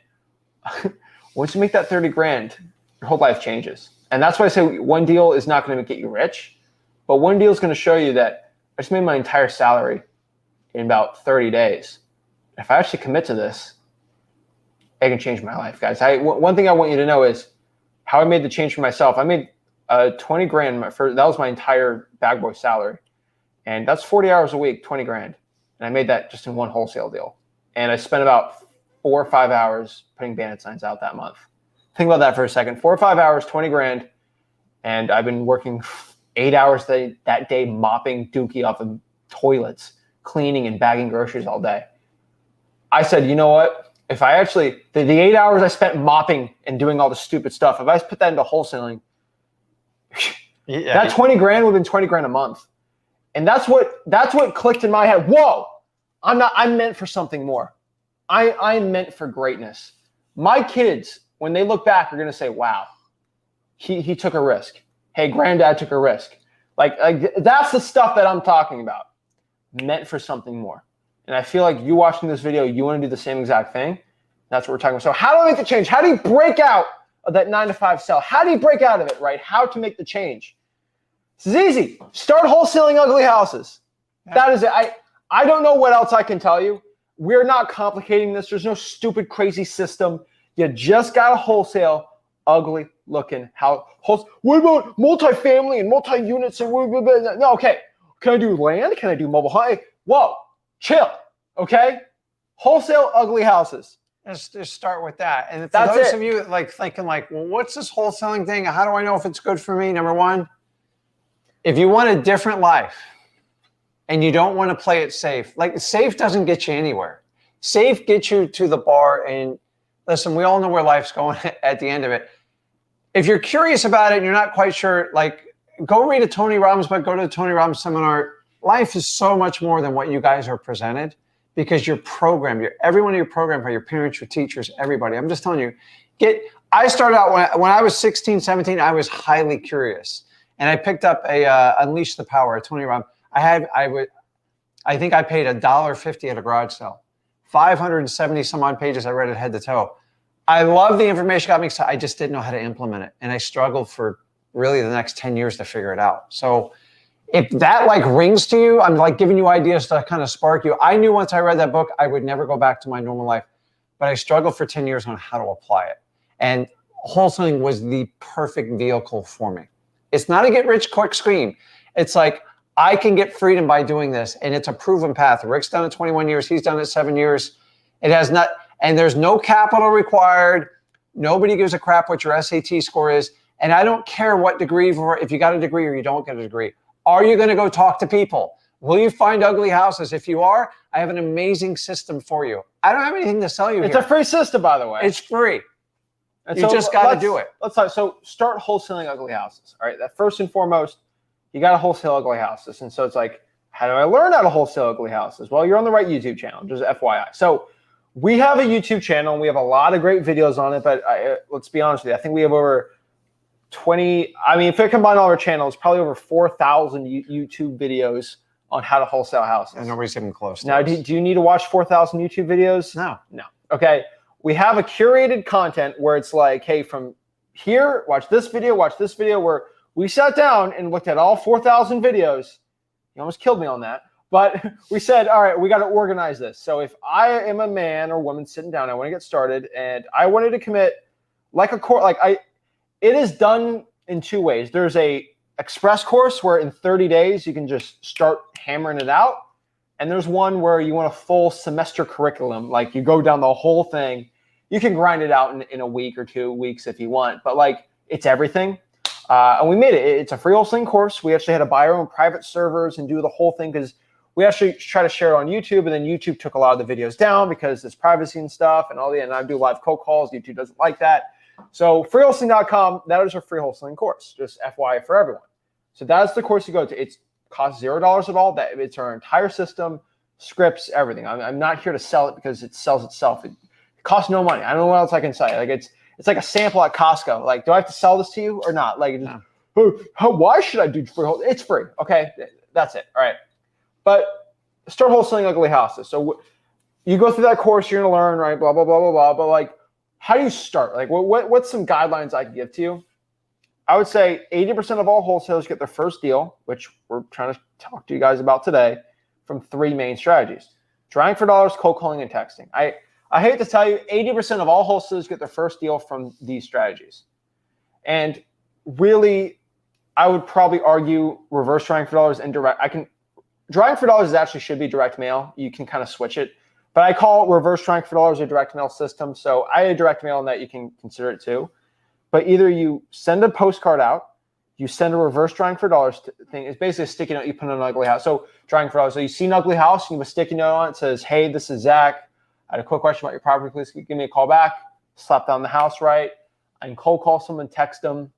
once you make that 30 grand, your whole life changes. And that's why I say one deal is not going to get you rich, but one deal is going to show you that I just made my entire salary in about 30 days. If I actually commit to this, it can change my life, guys. One thing I want you to know is how I made the change for myself. I made 20 grand. That was my entire bag boy salary. And that's 40 hours a week, 20 grand. And I made that just in one wholesale deal. And I spent about 4 or 5 hours putting bandit signs out that month. Think about that for a second. 4 or 5 hours, 20 grand. And I've been working 8 hours that day mopping dookie off of toilets, cleaning and bagging groceries all day. I said, you know what? If I actually, the 8 hours I spent mopping and doing all the stupid stuff, if I put that into wholesaling, that 20 grand would have been 20 grand a month. And that's what clicked in my head. Whoa, I'm meant for something more. I'm meant for greatness. My kids, when they look back, are going to say, wow, he took a risk. Hey, granddad took a risk. Like that's the stuff that I'm talking about. Meant for something more. And I feel like you watching this video, you want to do the same exact thing. That's what we're talking about. So how do I make the change? How do you break out of that 9-to-5 cell? How do you break out of it, right? How to make the change? This is easy. Start wholesaling ugly houses. That is it. I don't know what else I can tell you. We're not complicating this. There's no stupid, crazy system. You just got to wholesale ugly looking house. What about multifamily and multi-units? And no, okay. Can I do land? Can I do mobile home? Whoa, chill, okay? Wholesale ugly houses. Just start with that. And for those of you like thinking like, well, what's this wholesaling thing? How do I know if it's good for me? Number one, if you want a different life and you don't want to play it safe, like safe doesn't get you anywhere. Safe gets you to the bar. And listen, we all know where life's going at the end of it. If you're curious about it and you're not quite sure, like go read a Tony Robbins book, go to the Tony Robbins seminar. Life is so much more than what you guys are presented because you're programmed. Everyone you're programmed by your parents, your teachers, everybody. I'm just telling you, I started out when I was 16, 17, I was highly curious. And I picked up a Unleash the Power, a Tony Robbins. I think I paid $1.50 at a garage sale. 570 some odd pages. I read it head to toe. I love the information, got me excited. I just didn't know how to implement it. And I struggled for really the next 10 years to figure it out. So if that like rings to you, I'm like giving you ideas to kind of spark you. I knew once I read that book, I would never go back to my normal life, but I struggled for 10 years on how to apply it. And wholesaling was the perfect vehicle for me. It's not a get rich quick scheme. It's like, I can get freedom by doing this. And it's a proven path. Rick's done it 21 years. He's done it 7 years. It has not, and there's no capital required. Nobody gives a crap what your SAT score is. And I don't care what degree, if you got a degree or you don't get a degree. Are you going to go talk to people? Will you find ugly houses? If you are, I have an amazing system for you. I don't have anything to sell you It's here. a free system, by the way. It's free. And you just got to do it. Let's talk. So start wholesaling ugly houses. All right. That first and foremost, you got to wholesale ugly houses. And so it's like, how do I learn how to wholesale ugly houses? Well, you're on the right YouTube channel, just FYI. So we have a YouTube channel and we have a lot of great videos on it. But let's be honest with you. I think we have over 20. I mean, if I combine all our channels, probably over 4,000 YouTube videos on how to wholesale houses. And nobody's even close. Now, do you need to watch 4,000 YouTube videos? No. Okay. We have a curated content where it's like, hey, from here, watch this video, where we sat down and looked at all 4,000 videos. You almost killed me on that. But we said, all right, we got to organize this. So if I am a man or woman sitting down, I want to get started, and I wanted to commit like a course, it is done in two ways. There's a express course where in 30 days you can just start hammering it out. And there's one where you want a full semester curriculum. Like you go down the whole thing. You can grind it out in a week or 2 weeks if you want. But like it's everything. And we made it. It's a free wholesaling course. We actually had to buy our own private servers and do the whole thing because we actually try to share it on YouTube. And then YouTube took a lot of the videos down because there's privacy and stuff and all the. And I do live cold calls. YouTube doesn't like that. So freewholesaling.com, that is our free wholesaling course. Just FYI for everyone. So that's the course you go to. It costs $0 at all. It's our entire system, scripts, everything. I'm not here to sell it because it sells itself. It costs no money. I don't know what else I can say. Like it's like a sample at Costco. Like, do I have to sell this to you or not? Like, no. Why should I do free wholesale? It's free. Okay, that's it. All right. But start wholesaling ugly houses. So you go through that course, you're gonna learn, right? Blah blah blah blah blah. But like, how do you start? Like, what's some guidelines I can give to you? I would say 80% of all wholesalers get their first deal, which we're trying to talk to you guys about today, from 3 main strategies: trying for dollars, cold calling, and texting. I hate to tell you, 80% of all wholesalers get their first deal from these strategies. And really, I would probably argue reverse trying for dollars and direct. Trying for dollars actually should be direct mail. You can kind of switch it. But I call reverse trying for dollars a direct mail system. So I had direct mail in that, you can consider it too. But either you send a postcard out, you send a reverse trying for dollars thing. It's basically a sticky note you put on an ugly house. So trying for dollars. So you see an ugly house, you have a sticky note on it. It says, hey, this is Zach. I had a quick question about your property. Please give me a call back. Slap down the house right. I can cold call someone, text them.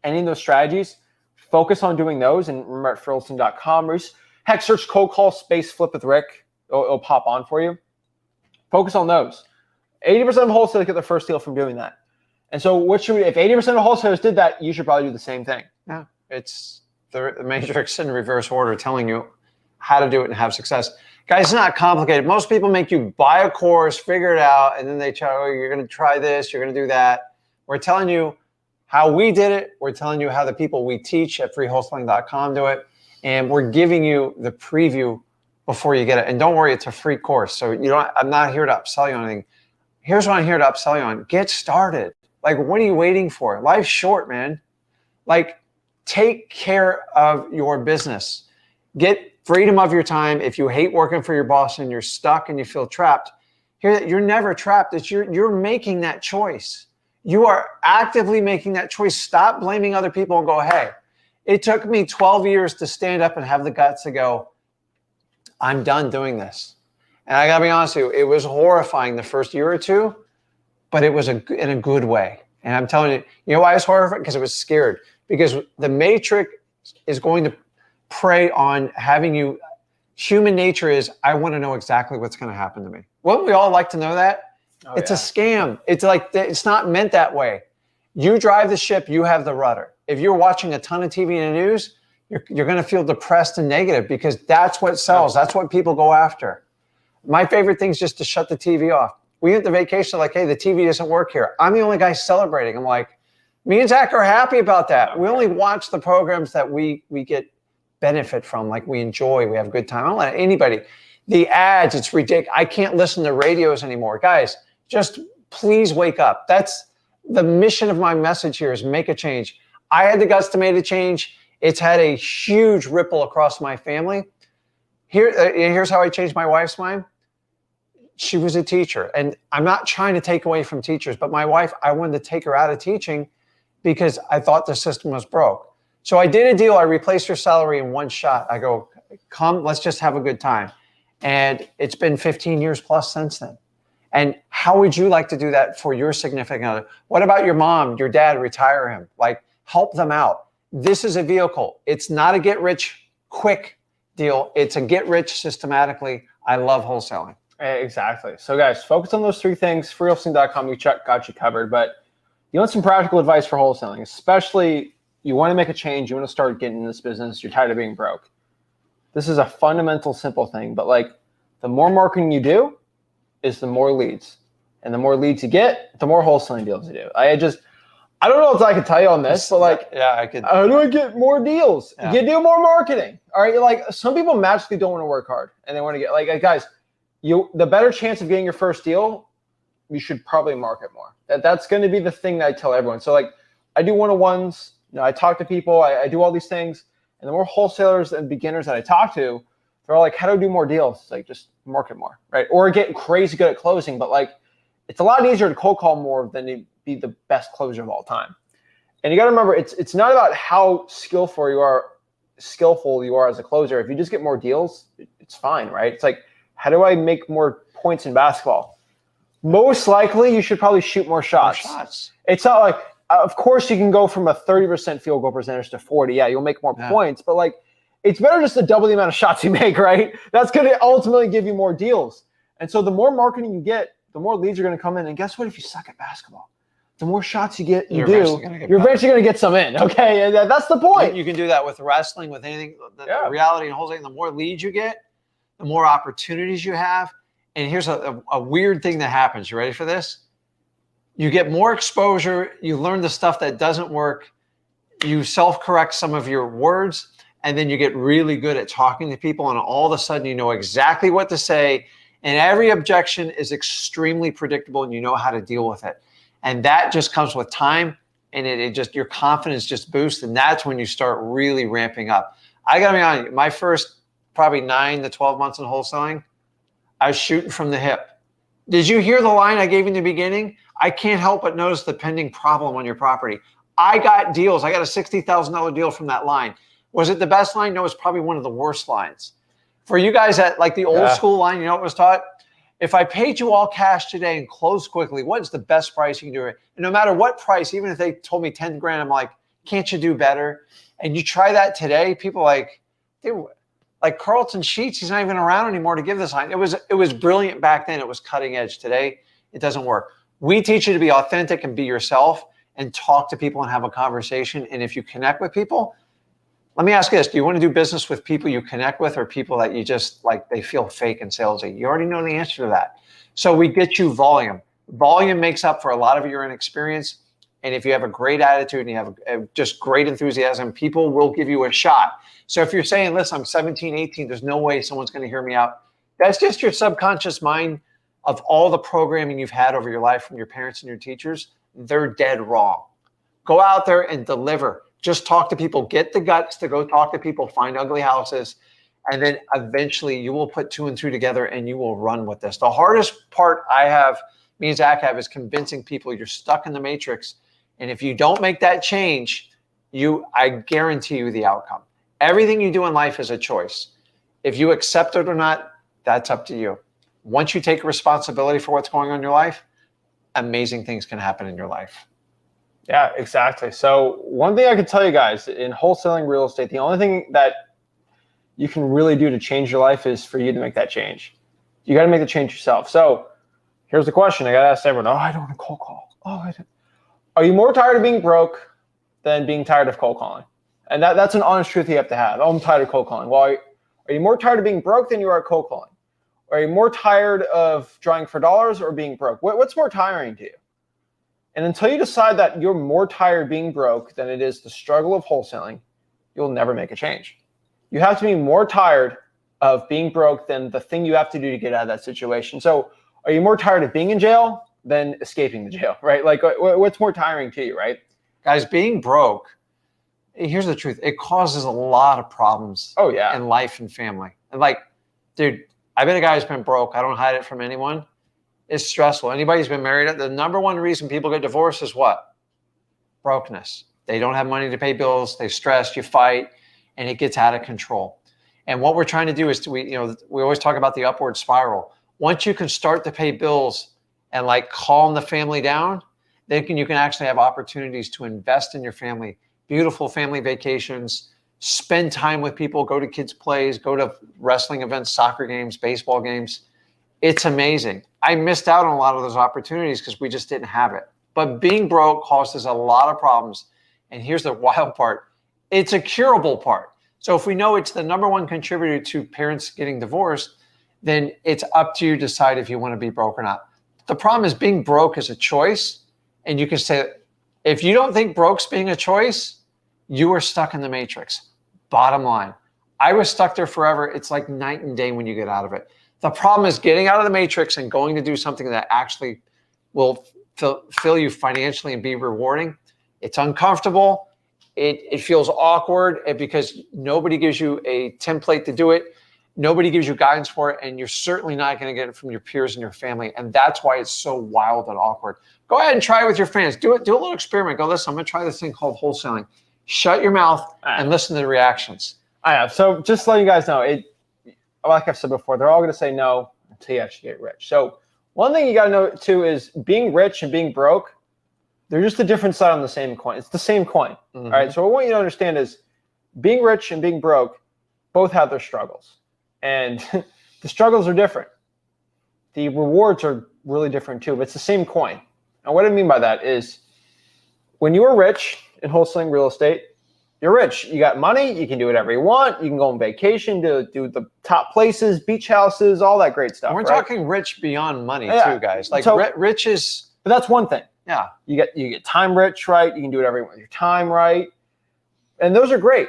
Any of those strategies, focus on doing those. And remember at wholesaling.com, heck, search cold call space flip with Rick. It'll pop on for you. Focus on those. 80% of wholesalers get their first deal from doing that. And so what should we, if 80% of wholesalers did that, you should probably do the same thing. Yeah, it's the matrix in reverse order telling you how to do it and have success. Guys, it's not complicated. Most people make you buy a course, figure it out, and then they tell you, you're going to try this, you're going to do that. We're telling you how we did it. We're telling you how the people we teach at freewholesaling.com do it. And we're giving you the preview before you get it. And don't worry, it's a free course. So I'm not here to upsell you on anything. Here's what I'm here to upsell you on. Get started. Like, what are you waiting for? Life's short, man. Like, take care of your business. Get freedom of your time. If you hate working for your boss and you're stuck and you feel trapped, you're never trapped. It's you're making that choice. You are actively making that choice. Stop blaming other people and go, hey, it took me 12 years to stand up and have the guts to go, I'm done doing this. And I gotta be honest with you, it was horrifying the first year or two, but it was in a good way. And I'm telling you, you know why it's horrifying? Because it was scared. Because the matrix is going to prey on having you. Human nature is, I want to know exactly what's going to happen to me. Wouldn't we all like to know that? Oh, it's a scam. It's like, it's not meant that way. You drive the ship, you have the rudder. If you're watching a ton of TV and the news, you're going to feel depressed and negative because that's what sells. That's what people go after. My favorite thing is just to shut the TV off. We went to vacation like, hey, the TV doesn't work here. I'm the only guy celebrating. I'm like, me and Zach are happy about that. We only watch the programs that we get benefit from, like we enjoy, we have a good time. I don't let anybody. The ads, it's ridiculous. I can't listen to radios anymore. Guys, just please wake up. That's the mission of my message here, is make a change. I had the guts to make a change. It's had a huge ripple across my family. Here's how I changed my wife's mind. She was a teacher, and I'm not trying to take away from teachers, but my wife, I wanted to take her out of teaching because I thought the system was broke. So I did a deal. I replaced her salary in one shot. I go, come, let's just have a good time. And it's been 15 years plus since then. And how would you like to do that for your significant other? What about your mom, your dad? Retire him. Like, help them out. This is a vehicle. It's not a get rich quick deal. It's a get rich systematically. I love wholesaling. Exactly. So guys, focus on those 3 things. Freewholesaling.com, got you covered. But you want some practical advice for wholesaling, especially you want to make a change. You want to start getting in this business. You're tired of being broke. This is a fundamental, simple thing. But like, the more marketing you do is the more leads. And the more leads you get, the more wholesaling deals you do. I don't know what I can tell you on this, but like, yeah, I could. How do I get more deals? Yeah. You do more marketing. All right. Like, some people magically don't want to work hard and they want to get, like guys, the better chance of getting your first deal, you should probably market more. That's going to be the thing that I tell everyone. So like, I do one-on-ones, I talk to people, I do all these things, and the more wholesalers and beginners that I talk to, they're all like, how do I do more deals? It's like, just market more, right? Or get crazy good at closing, but like, it's a lot easier to cold call more than to be the best closer of all time. And you got to remember, it's not about how skillful you are as a closer. If you just get more deals, it's fine, right? It's like, how do I make more points in basketball? Most likely, you should probably shoot more shots. It's not like, of course, you can go from a 30% field goal percentage to 40. Yeah, you'll make more points, but like, it's better just to double the amount of shots you make, right? That's going to ultimately give you more deals. And so the more marketing you get, the more leads are going to come in. And guess what? If you suck at basketball, the more shots you get, you're eventually going to get some in. Okay, and that's the point. You can do that with wrestling, with anything. The reality in wholesaling, the more leads you get, the more opportunities you have. And here's a weird thing that happens. You ready for this? You get more exposure. You learn the stuff that doesn't work. you self-correct some of your words, and then you get really good at talking to people, and all of a sudden you know exactly what to say, and every objection is extremely predictable, and you know how to deal with it. And that just comes with time, and it just, your confidence just boosts, and that's when you start really ramping up. I gotta be honest, my first probably 9 to 12 months in wholesaling, I was shooting from the hip. Did you hear the line I gave in the beginning? I can't help but notice the pending problem on your property. I got deals. I got a $60,000 deal from that line. Was it the best line? No, it's probably one of the worst lines. For you guys that like the old school line, you know what was taught? If I paid you all cash today and closed quickly, what's the best price you can do it? And no matter what price, even if they told me 10 grand, I'm like, can't you do better? And you try that today, people like Carlton Sheets, he's not even around anymore to give this line. It was brilliant back then. It was cutting edge. Today, it doesn't work. We teach you to be authentic and be yourself and talk to people and have a conversation. And if you connect with people, let me ask you this. Do you want to do business with people you connect with or people that you just like, they feel fake and salesy? You already know the answer to that. So we get you volume. Volume makes up for a lot of your inexperience. And if you have a great attitude and you have just great enthusiasm, people will give you a shot. So if you're saying, listen, I'm 17, 18, there's no way someone's going to hear me out. That's just your subconscious mind of all the programming you've had over your life from your parents and your teachers. They're dead wrong. Go out there and deliver. Just talk to people. Get the guts to go talk to people, find ugly houses, and then eventually you will put 2 and 2 together and you will run with this. The hardest part me and Zach have is convincing people you're stuck in the matrix. And if you don't make that change, I guarantee you the outcome. Everything you do in life is a choice. If you accept it or not, that's up to you. Once you take responsibility for what's going on in your life, amazing things can happen in your life. Yeah, exactly. So one thing I can tell you guys in wholesaling real estate, the only thing that you can really do to change your life is for you to make that change. You got to make the change yourself. So here's the question. I got to ask everyone, I don't want to cold call. Are you more tired of being broke than being tired of cold calling? And that's an honest truth you have to have. I'm tired of cold calling. Well, are you more tired of being broke than you are cold calling? Are you more tired of drawing for dollars or being broke? What's more tiring to you? And until you decide that you're more tired being broke than it is the struggle of wholesaling, you'll never make a change. You have to be more tired of being broke than the thing you have to do to get out of that situation. So are you more tired of being in jail than escaping the jail, right? Like what's more tiring to you, right? Guys, being broke, here's the truth. It causes a lot of problems in life and family. And like, dude, I've been a guy who's been broke. I don't hide it from anyone. It's stressful. Anybody who's been married, the number one reason people get divorced is what? Brokenness. They don't have money to pay bills. They stress, you fight, and it gets out of control. And what we're trying to do is we always talk about the upward spiral. Once you can start to pay bills and like calm the family down, then you can actually have opportunities to invest in your family, beautiful family vacations, spend time with people, go to kids' plays, go to wrestling events, soccer games, baseball games. It's amazing. I missed out on a lot of those opportunities because we just didn't have it. But being broke causes a lot of problems. And here's the wild part. It's a curable part. So if we know it's the number one contributor to parents getting divorced, then it's up to you to decide if you want to be broke or not. The problem is being broke is a choice. And you can say, if you don't think broke's being a choice, you are stuck in the matrix. Bottom line. I was stuck there forever. It's like night and day when you get out of it. The problem is getting out of the matrix and going to do something that actually will fill you financially and be rewarding. It's uncomfortable. It feels awkward because nobody gives you a template to do it. Nobody gives you guidance for it. And you're certainly not going to get it from your peers and your family. And that's why it's so wild and awkward. Go ahead and try it with your friends. Do a little experiment. Go, listen, I'm going to try this thing called wholesaling. Shut your mouth and listen to the reactions. I have. So just to let you guys know, like I've said before, they're all going to say no until you actually get rich. So one thing you got to know too is being rich and being broke, they're just a different side on the same coin. It's the same coin. Mm-hmm. All right. So what I want you to understand is being rich and being broke both have their struggles. And the struggles are different. The rewards are really different too, but it's the same coin. And what I mean by that is when you are rich in wholesaling real estate, you're rich. You got money. You can do whatever you want. You can go on vacation, do the top places, beach houses, all that great stuff. We're talking rich beyond money too, guys. Like rich is. But that's one thing. Yeah. You get time rich, right? You can do whatever you want with your time, right? And those are great.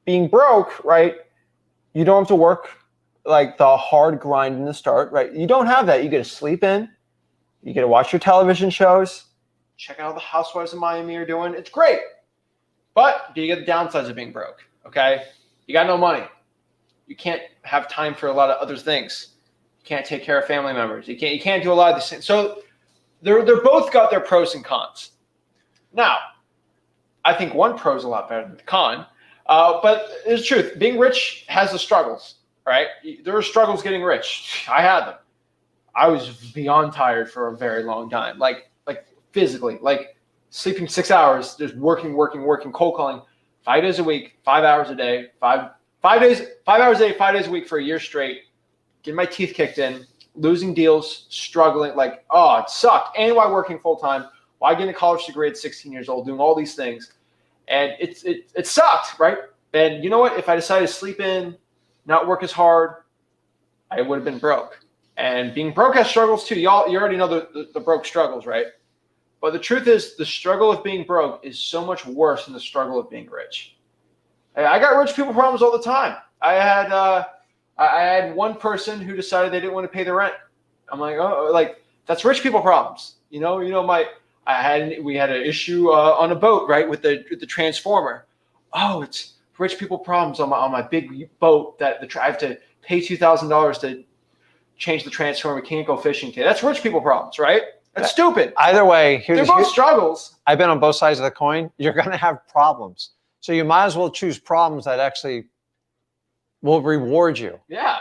Being broke, right? You don't have to work like the hard grind in the start, right? You don't have that. You get to sleep in. You get to watch your television shows. Check out how the housewives of Miami are doing. It's great. But do you get the downsides of being broke? Okay? You got no money. You can't have time for a lot of other things. You can't take care of family members. You can't do a lot of these things. So they're both got their pros and cons. Now, I think one pro is a lot better than the con. But it's the truth. Being rich has the struggles, right? There are struggles getting rich. I had them. I was beyond tired for a very long time, like physically, like sleeping 6 hours, just working, cold calling 5 days a week, 5 hours a day, 5 hours a day, 5 days a week for a year straight, getting my teeth kicked in, losing deals, struggling, like, oh, it sucked. And while working full time, while getting a college degree at 16 years old, doing all these things. And it sucked, right? And you know what? If I decided to sleep in, not work as hard, I would have been broke. And being broke has struggles too. You already know the broke struggles, right? But the truth is, the struggle of being broke is so much worse than the struggle of being rich. I got rich people problems all the time. I had one person who decided they didn't want to pay the rent. I'm like, oh, like that's rich people problems. We had an issue on a boat, right, with the transformer. Oh, it's rich people problems on my big boat that I have to pay $2,000 to change the transformer. We can't go fishing today. That's rich people problems, right? That's stupid. Either way, they're both struggles. I've been on both sides of the coin. You're going to have problems. So you might as well choose problems that actually will reward you. Yeah.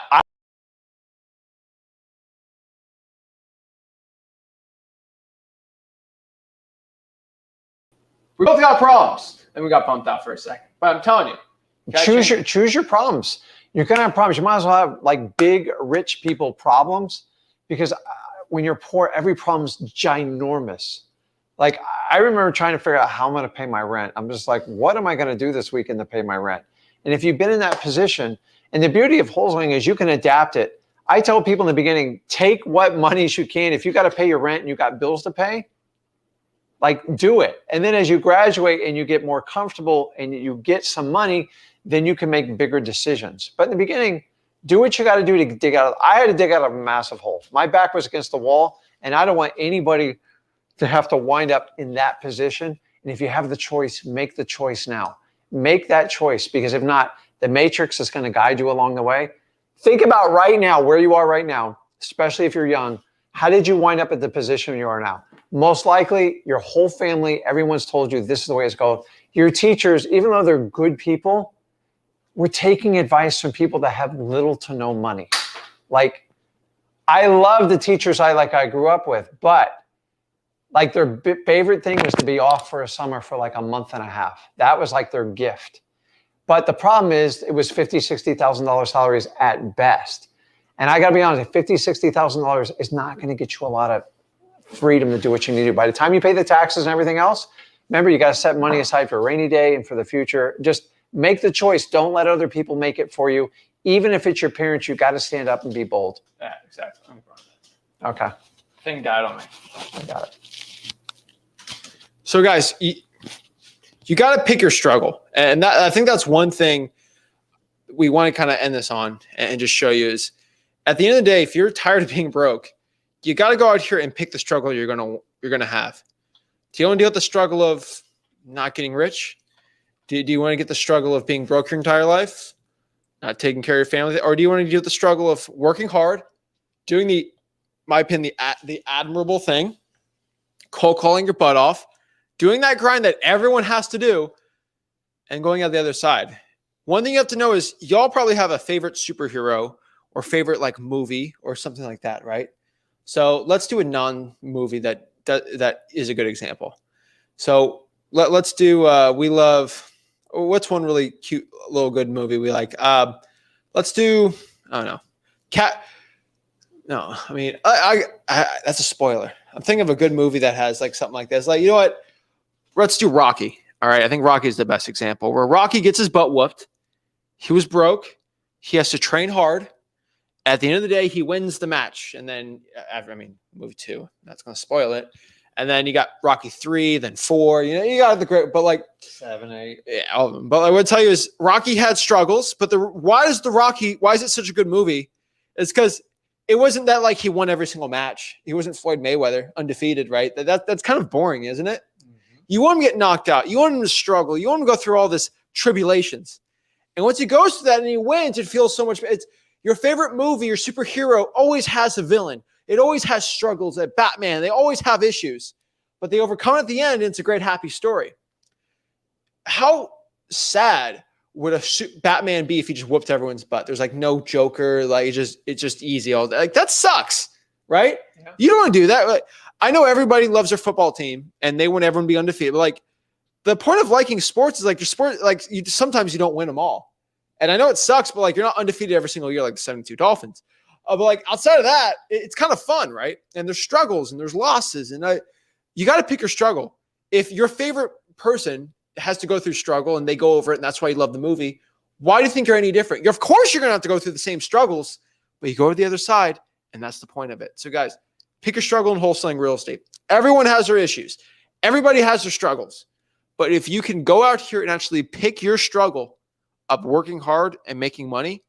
We both got problems. And we got bumped out for a second. But I'm telling you. Choose your problems. You're going to have problems. You might as well have like big, rich people problems, because when you're poor, every problem's ginormous. Like I remember trying to figure out how I'm going to pay my rent. I'm just like, what am I going to do this weekend to pay my rent? And if you've been in that position, and the beauty of wholesaling is you can adapt it. I tell people in the beginning, take what monies you can. If you got to pay your rent and you got bills to pay, like do it. And then as you graduate and you get more comfortable and you get some money, then you can make bigger decisions. But in the beginning, do what you got to do to dig out. I had to dig out of a massive hole. My back was against the wall, and I don't want anybody to have to wind up in that position. And if you have the choice, make the choice now. Make that choice, because if not, the matrix is going to guide you along the way. Think about right now, where you are right now, especially if you're young. How did you wind up at the position you are now? Most likely, your whole family, everyone's told you this is the way it's going. Your teachers, even though they're good people, we're taking advice from people that have little to no money. Like, I love the teachers I grew up with, but like their favorite thing was to be off for a summer for like a month and a half. That was like their gift. But the problem is it was $50,000, $60,000 salaries at best. And I got to be honest, $50,000, $60,000 is not going to get you a lot of freedom to do what you need to do. By the time you pay the taxes and everything else, remember, you got to set money aside for a rainy day and for the future. Just make the choice. Don't let other people make it for you. Even if it's your parents, you got to stand up and be bold. Yeah, exactly. Okay. Thing died on me. I got it. So guys, you got to pick your struggle. And I think that's one thing we want to kind of end this on and just show you is, at the end of the day, if you're tired of being broke, you got to go out here and pick the struggle you're gonna have. Do you want to deal with the struggle of not getting rich? Do you want to get the struggle of being broke your entire life, not taking care of your family? Or do you want to deal with the struggle of working hard, doing my opinion, the admirable thing, cold calling your butt off, doing that grind that everyone has to do, and going out the other side? One thing you have to know is y'all probably have a favorite superhero or favorite like movie or something like that, right? So let's do a non-movie that is a good example. So let's do, we love, what's one really cute little good movie we like? Let's do, I don't know, no, I mean, I that's a spoiler. I'm thinking of a good movie that has like something like this. Like, you know what? Let's do Rocky. All right. I think Rocky is the best example, where Rocky gets his butt whooped. He was broke. He has to train hard. At the end of the day, he wins the match. And then, movie 2, that's going to spoil it. And then you got Rocky 3, then 4. You know, you got the great, but like 7, 8. yeah, all of them. But I would tell you is Rocky had struggles, but why is it such a good movie? It's because it wasn't that like he won every single match. He wasn't Floyd Mayweather, undefeated, right? That's kind of boring, isn't it? Mm-hmm. You want him to get knocked out. You want him to struggle. You want him to go through all this tribulations. And once he goes through that and he wins, it feels so much. It's your favorite movie, your superhero always has a villain. It always has struggles. At Batman, they always have issues, but they overcome at the end, and it's a great happy story. How sad would a Batman be if he just whooped everyone's butt? There's like no Joker, like it's just easy all day. Like that sucks, right? Yeah. You don't want to do that. Like, I know everybody loves their football team and they want everyone to be undefeated. But like the point of liking sports is like your sport, like sometimes you don't win them all. And I know it sucks, but like you're not undefeated every single year like the 72 Dolphins. But like outside of that, it's kind of fun, right? And there's struggles and there's losses, and you got to pick your struggle. If your favorite person has to go through struggle and they go over it, and that's why you love the movie, why do you think you're any different? Of course, you're gonna have to go through the same struggles, but you go to the other side, and that's the point of it. So, guys, pick your struggle in wholesaling real estate. Everyone has their issues. Everybody has their struggles. But if you can go out here and actually pick your struggle of working hard and making money,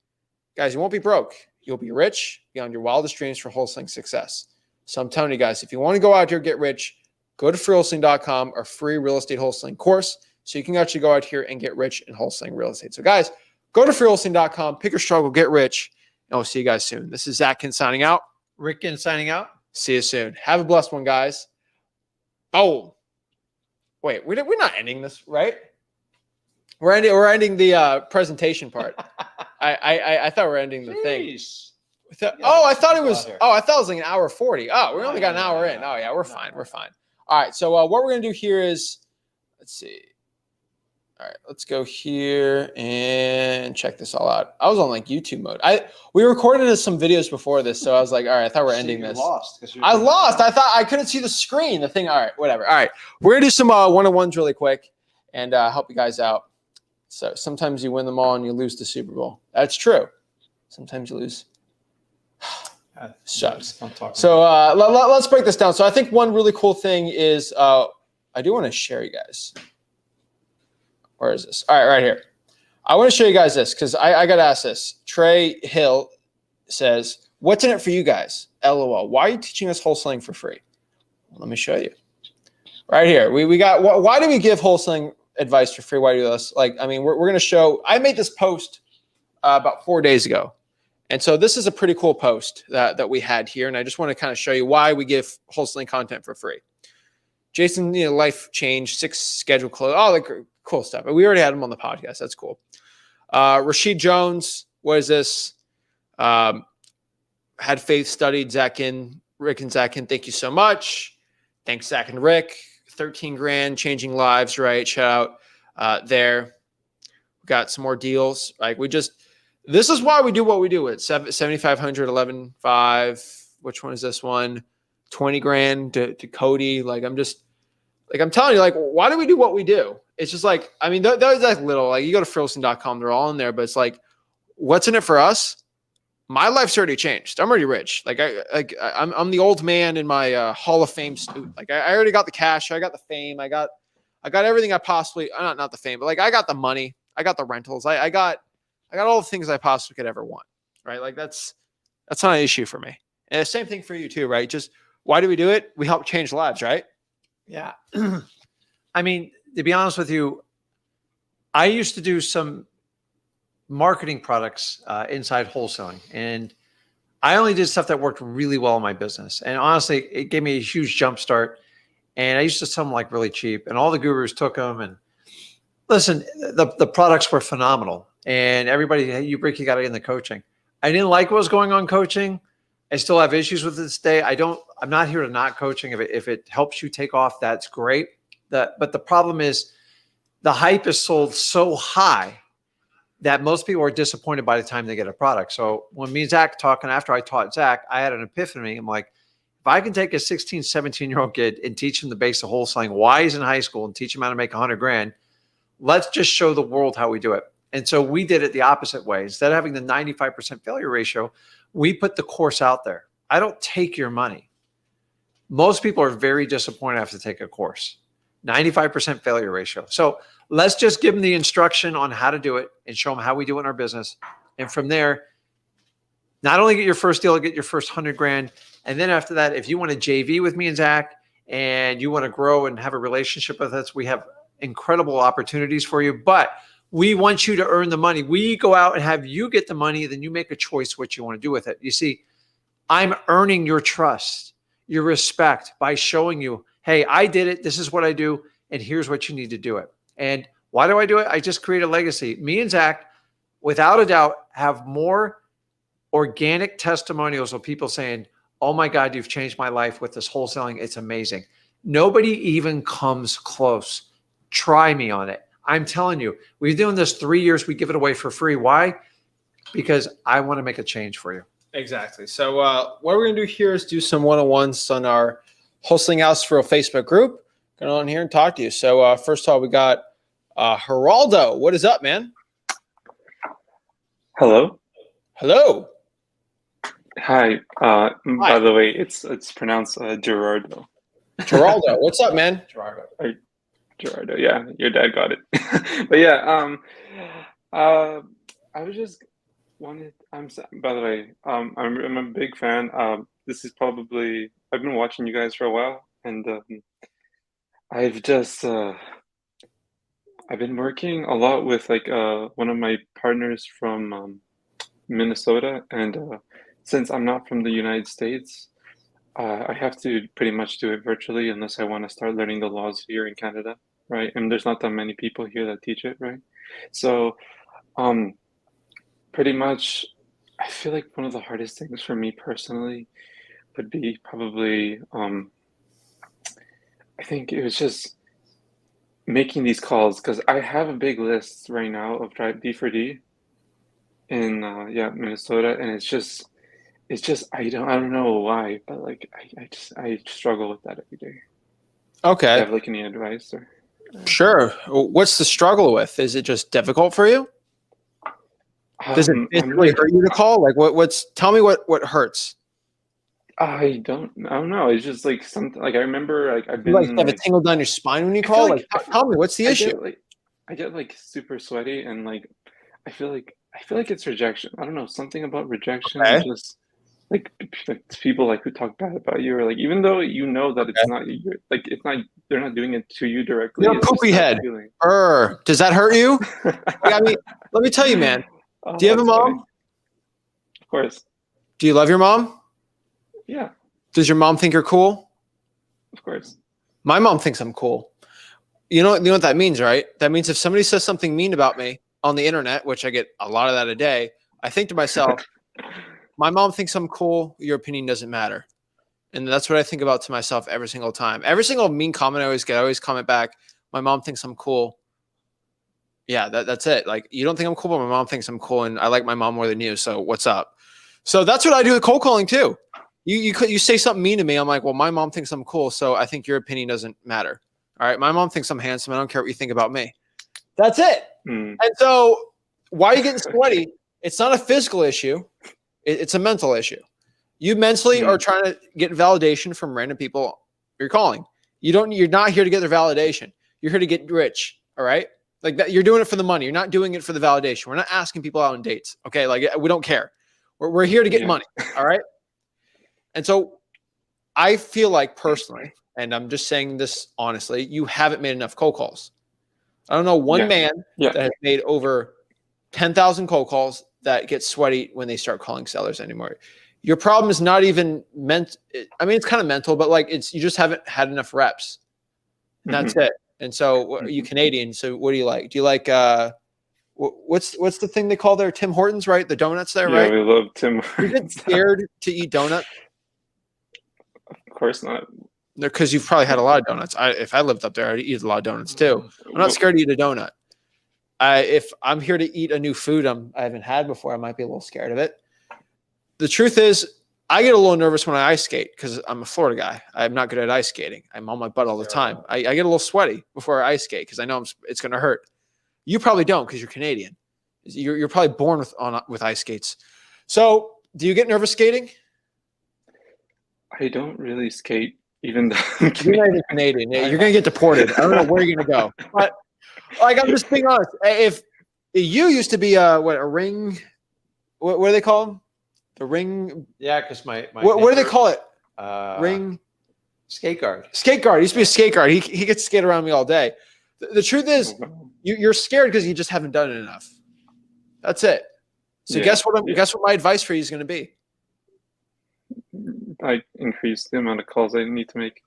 guys, you won't be broke. You'll be rich beyond your wildest dreams for wholesaling success. So I'm telling you guys, if you want to go out here, get rich, go to freewholesaling.com, our free real estate wholesaling course, so you can actually go out here and get rich in wholesaling real estate. So guys, go to freewholesaling.com, pick your struggle, get rich, and we'll see you guys soon. This is Zach signing out. Rick signing out. See you soon. Have a blessed one, guys. Oh, wait, we're not ending this, right? We're ending the presentation part. I thought we were ending the thing. I thought it was like an hour 40. Oh, we only got an hour in. Oh yeah, we're fine. We're fine. All right. So what we're gonna do here is, let's see. All right, let's go here and check this all out. I was on like YouTube mode. We recorded some videos before this, so I was like, all right, I thought we're ending this. I lost. I thought I couldn't see the screen. The thing. All right, whatever. All right, we're gonna do some one-on-ones really quick and help you guys out. So sometimes you win them all and you lose the Super Bowl. That's true. Sometimes you lose. Sucks. So let's break this down. So I think one really cool thing is I do want to share you guys. Where is this? All right, right here. I want to show you guys this because I got asked this. Trey Hill says, "What's in it for you guys? LOL. Why are you teaching us wholesaling for free?" Well, let me show you. Right here. We got. Why do we give wholesaling advice for free? Why do this? Like, I mean, we're going to show. I made this post about 4 days ago, and so this is a pretty cool post that we had here, and I just want to kind of show you why we give wholesaling content for free. Jason, life change, 6 schedule close, all the cool stuff. But we already had him on the podcast. That's cool. Rashid Jones, what is this? Had faith, studied, Rick and Zakin. Thank you so much. Thanks, Zach and Rick. 13 grand, changing lives, right? Shout out there. We got some more deals. Like this is why we do what we do. It's 7,500, 11,500. Which one is this one? 20 grand to Cody. I'm telling you, like, why do we do what we do? It's just like, I mean, there's like little, like you go to freewholesaling.com, they're all in there, but it's like, what's in it for us? My life's already changed. I'm already rich. I'm the old man in my Hall of Fame suit. Like I already got the cash. I got the fame. I got everything I possibly, not the fame, but like I got the money. I got the rentals. I got all the things I possibly could ever want. Right. Like that's not an issue for me. And the same thing for you too, right? Just why do we do it? We help change lives, right? Yeah. I mean, to be honest with you, I used to do some marketing products inside wholesaling, and I only did stuff that worked really well in my business. And honestly, it gave me a huge jump start. And I used to sell them like really cheap, and all the gurus took them. And listen, the products were phenomenal, and everybody, hey, you got to get in the coaching. I didn't like what was going on coaching. I still have issues with it this day. I'm not here to not coaching. If it helps you take off, that's great. But the problem is the hype is sold so high that most people are disappointed by the time they get a product. So when me and Zach talking, after I taught Zach, I had an epiphany. I'm like, if I can take a 16, 17-year-old kid and teach him the base of wholesaling, why he's in high school, and teach him how to make 100 grand, let's just show the world how we do it. And so we did it the opposite way. Instead of having the 95% failure ratio, we put the course out there. I don't take your money. Most people are very disappointed after to take a course. 95% failure ratio. So let's just give them the instruction on how to do it and show them how we do it in our business. And from there, not only get your first deal, get your first 100 grand. And then after that, if you want to JV with me and Zach and you want to grow and have a relationship with us, we have incredible opportunities for you. But we want you to earn the money. We go out and have you get the money, then you make a choice what you want to do with it. You see, I'm earning your trust, your respect by showing you, hey, I did it. This is what I do. And here's what you need to do it. And why do I do it? I just create a legacy. Me and Zach, without a doubt, have more organic testimonials of people saying, oh my God, you've changed my life with this wholesaling. It's amazing. Nobody even comes close. Try me on it. I'm telling you, we've been doing this 3 years. We give it away for free. Why? Because I want to make a change for you. Exactly. So what we're going to do here is do some one-on-ones on our Wholesaling House for a Facebook group. Going on here and talk to you. So first of all, we got Geraldo. What is up, man? Hello. Hello. Hi. Hi. By the way, it's pronounced Gerardo. Geraldo. What's up, man? Gerardo. Gerardo. Yeah, your dad got it. But yeah, I was just wanted. By the way, I'm a big fan. This is probably I've been watching you guys for a while, and I've just I've been working a lot with like one of my partners from Minnesota, and since I'm not from the United States, I have to pretty much do it virtually unless I want to start learning the laws here in Canada, right? And there's not that many people here that teach it, right? So, pretty much, I feel like one of the hardest things for me personally would be probably, I think it was just making these calls because I have a big list right now of drive D4D in Minnesota, and it's just I don't know why, but like I struggle with that every day. Do you Okay. have like any advice or? Sure. What's the struggle with? Is it just difficult for you? Does it physically hurt you to call? Like tell me what hurts. I don't know. It's just like something like I remember like I've You been like have a like tingle down your spine when you I feel call? like Like tell me, what's the issue? I get like super sweaty and like I feel like it's rejection. I don't know, something about rejection, Okay. just like people like who talk bad about you, or like even though you know that it's not you, like it's not they're not doing it to you directly. You're a It's just poopy that head. feeling. Does that hurt you? I mean, let me tell you, man. Oh, Do you have a that's mom? funny. Of course. Do you love your mom? Yeah, Does your mom think you're cool? of course. My mom thinks I'm cool. You know what that means, right? That means if somebody says something mean about me on the internet, which I get a lot of that a day, I think to myself, my mom thinks I'm cool. Your opinion doesn't matter. And that's what I think about to myself every single time. Every single mean comment I always get, I always comment back, my mom thinks I'm cool. Yeah, that's it. Like, you don't think I'm cool, but my mom thinks I'm cool, and I like my mom more than you. So what's up? So that's what I do with cold calling too. You say something mean to me, I'm like, well, my mom thinks I'm cool, so I think your opinion doesn't matter. All right, my mom thinks I'm handsome. I don't care what you think about me. That's it. Mm. And so why are you getting sweaty? It's not a physical issue. It's a mental issue. You mentally are trying to get validation from random people you're calling. You're not here to get their validation. You're here to get rich. All right. Like that, you're doing it for the money. You're not doing it for the validation. We're not asking people out on dates. Okay. Like, we don't care. We're here to get money. All right. And so I feel like personally, and I'm just saying this honestly, you haven't made enough cold calls. I don't know one man that has made over 10,000 cold calls that get sweaty when they start calling sellers anymore. Your problem is not even meant. I mean, it's kind of mental, but like you just haven't had enough reps. And that's it. And so are you Canadian? So what do you like? Do you like, what's the thing they call there? Tim Hortons, right? The donuts there, right? Yeah, we love Tim You get scared to eat donuts? Of course not. Because you've probably had a lot of donuts. If I lived up there, I'd eat a lot of donuts too. I'm not scared to eat a donut. If I'm here to eat a new food I haven't had before, I might be a little scared of it. The truth is, I get a little nervous when I ice skate because I'm a Florida guy. I'm not good at ice skating. I'm on my butt all the time. I get a little sweaty before I ice skate because I know it's going to hurt. You probably don't because you're Canadian. You're probably born with ice skates. So do you get nervous skating? I don't really skate Even though You're not even Canadian. Yeah, you're gonna get deported. I don't know where you're gonna go. But like, I'm just being honest. If you used to be a ring, what do they call them? The ring. Yeah, because my What do they call it? ring skate guard. Skate guard. He used to be a skate guard. He gets to skate around me all day. The truth is, you're scared because you just haven't done it enough. That's it. So guess what my advice for you is going to be? I increase the amount of calls I need to make.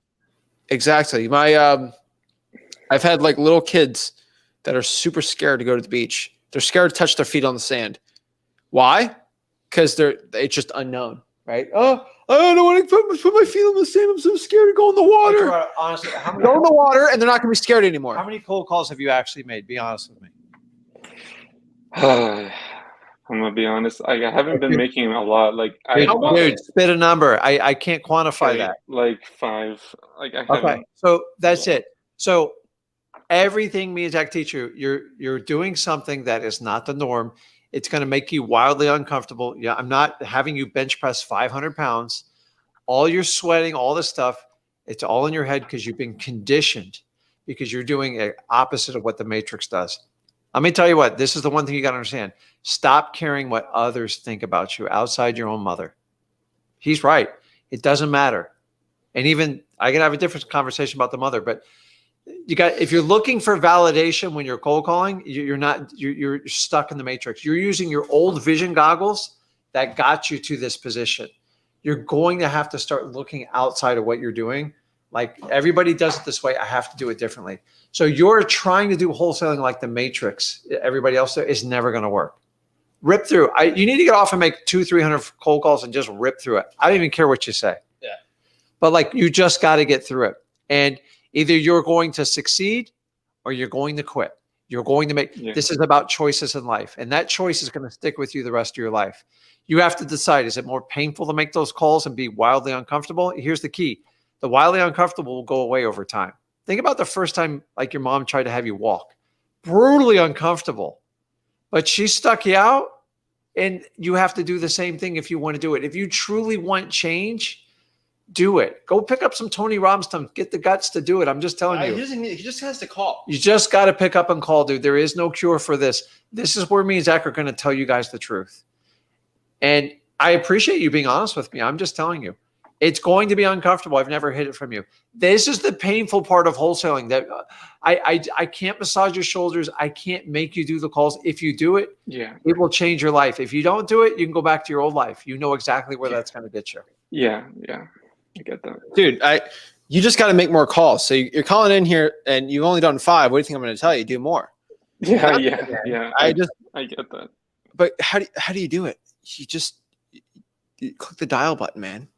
Exactly. I've had like little kids that are super scared to go to the beach. They're scared to touch their feet on the sand. Why? Because it's just unknown, right? Oh, I don't want to put my feet on the sand. I'm so scared to go in the water. Honestly, Go in the water, and they're not going to be scared anymore. How many cold calls have you actually made? Be honest with me. I'm gonna be honest. I haven't been making a lot. Like Dude, spit a number. I can't quantify that. Like 5. Like I Okay, haven't. so that's it. So everything me as a teacher, you're doing something that is not the norm. It's going to make you wildly uncomfortable. Yeah, I'm not having you bench press 500 pounds. All you're sweating, all this stuff, it's all in your head because you've been conditioned because you're doing the opposite of what the Matrix does. Let me tell you what, this is the one thing you got to understand. Stop caring what others think about you outside your own mother. He's right. It doesn't matter. And even I can have a different conversation about the mother, but if you're looking for validation when you're cold calling, you're stuck in the Matrix. You're using your old vision goggles that got you to this position. You're going to have to start looking outside of what you're doing. Like everybody does it this way. I have to do it differently. So you're trying to do wholesaling like the Matrix. Everybody else is never going to work. Rip through. You need to get off and make 200-300 cold calls and just rip through it. I don't even care what you say. Yeah. But like you just got to get through it. And either you're going to succeed or you're going to quit. You're going to make, this is about choices in life. And that choice is going to stick with you the rest of your life. You have to decide, is it more painful to make those calls and be wildly uncomfortable? Here's the key. The wildly uncomfortable will go away over time. Think about the first time like your mom tried to have you walk. Brutally uncomfortable. But she stuck you out and you have to do the same thing if you want to do it. If you truly want change, do it. Go pick up some Tony Robbins. Get the guts to do it. I'm just telling you. He just has to call. You just got to pick up and call, dude. There is no cure for this. This is where me and Zach are going to tell you guys the truth. And I appreciate you being honest with me. I'm just telling you. It's going to be uncomfortable. I've never hid it from you. This is the painful part of wholesaling that I can't massage your shoulders. I can't make you do the calls. If you do it, it will change your life. If you don't do it, you can go back to your old life. You know exactly where that's going to get you. Yeah. I get that. Dude, you just got to make more calls. So you're calling in here and you've only done 5. What do you think I'm going to tell you? Do more. Yeah. I get that. But how do you do it? You click the dial button, man.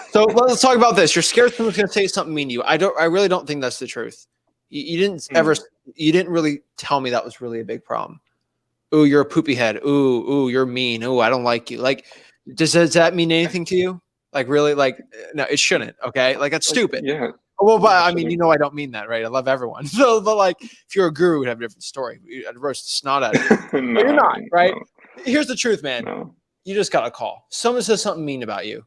So let's talk about this. You're scared someone's going to say something mean to you. I really don't think that's the truth. You didn't really tell me that was really a big problem. Ooh, you're a poopy head. Ooh, you're mean. Ooh, I don't like you. Like, does that mean anything to you? Like, really? Like, no, it shouldn't. Okay. Like, that's stupid. Yeah. Well, but I mean, I don't mean that, right? I love everyone. So, but like, if you're a guru, we'd have a different story. I'd roast the snot out of you. No, but you're not, right? No. Here's the truth, man. No. You just got to call. Someone says something mean about you.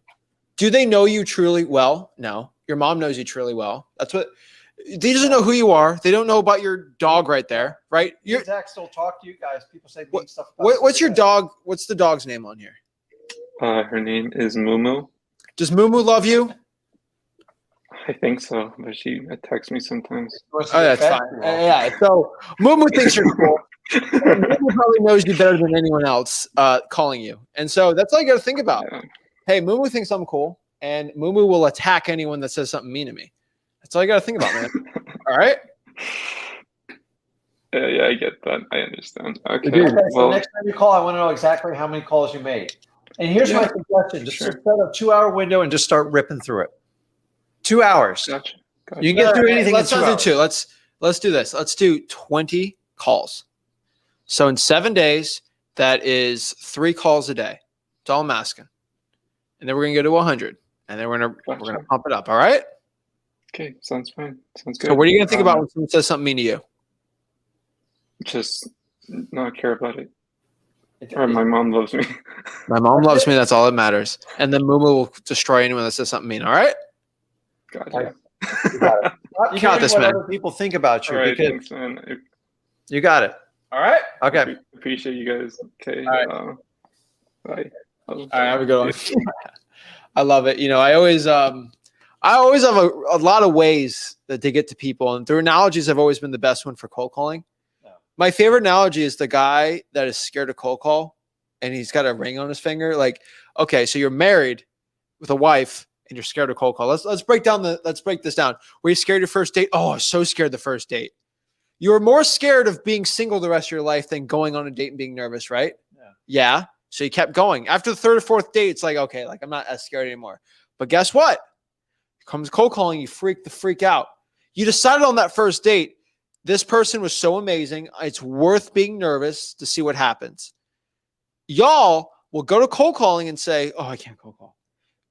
Do they know you truly well? No. Your mom knows you truly well. They doesn't know who you are. They don't know about your dog right there, right? Zach still talk to you guys. People say mean stuff. What's your dog? What's the dog's name on here? Her name is Mumu. Does Mumu love you? I think so, but she texts me sometimes. Oh, that's fine. Yeah. So Mumu thinks you're cool. Mumu probably knows you better than anyone else calling you. And so that's all you got to think about. Yeah. Hey, Mumu thinks I'm cool, and Mumu will attack anyone that says something mean to me. That's all you got to think about, man. All right? Yeah, I get that. I understand. Okay. So next time you call, I want to know exactly how many calls you made. And here's my suggestion. Just set a 2-hour window and just start ripping through it. 2 hours. Gotcha. You can get through anything in 2 hours. Let's do 2. Let's do this. Let's do 20 calls. So in 7 days, that is 3 calls a day. That's all I'm asking. And then we're gonna go to 100, and then we're gonna pump it up. All right? Okay, sounds fine. Sounds good. So what are you gonna think about when someone says something mean to you? Just not care about it. Or my mom loves me. My mom loves me. That's all that matters. And then Mumu will destroy anyone that says something mean. All right? Gotcha. You got it. You got this, man. Other people think about you. All right, because thanks, man. you got it. All right. Okay. Appreciate you guys. Okay. All right. Bye. All right, have a good one. I love it. I always have a lot of ways that they get to people, and their analogies have always been the best one for cold calling. Yeah. My favorite analogy is the guy that is scared to cold call, and he's got a ring on his finger. Like, okay, so you're married with a wife, and you're scared to cold call. Let's break this down. Were you scared your first date? Oh, I was so scared the first date. You were more scared of being single the rest of your life than going on a date and being nervous, right? Yeah. So you kept going. After the third or fourth date, it's like, okay, like I'm not as scared anymore. But guess what? Comes cold calling, you freak out. You decided on that first date, this person was so amazing. It's worth being nervous to see what happens. Y'all will go to cold calling and say, oh, I can't cold call.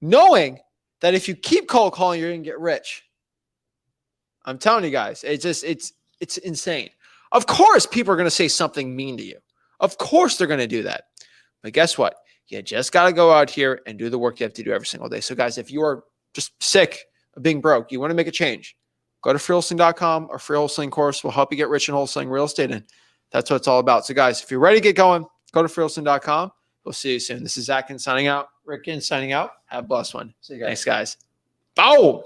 Knowing that if you keep cold calling, you're going to get rich. I'm telling you guys, it's insane. Of course, people are going to say something mean to you. Of course, they're going to do that. But guess what? You just got to go out here and do the work you have to do every single day. So guys, if you are just sick of being broke, you want to make a change, go to freewholesaling.com. Our free wholesaling course will help you get rich in wholesaling real estate. And that's what it's all about. So guys, if you're ready to get going, go to freewholesaling.com. We'll see you soon. This is Zach signing out. Rick signing out. Have a blessed one. See you guys. Thanks, guys. Boom.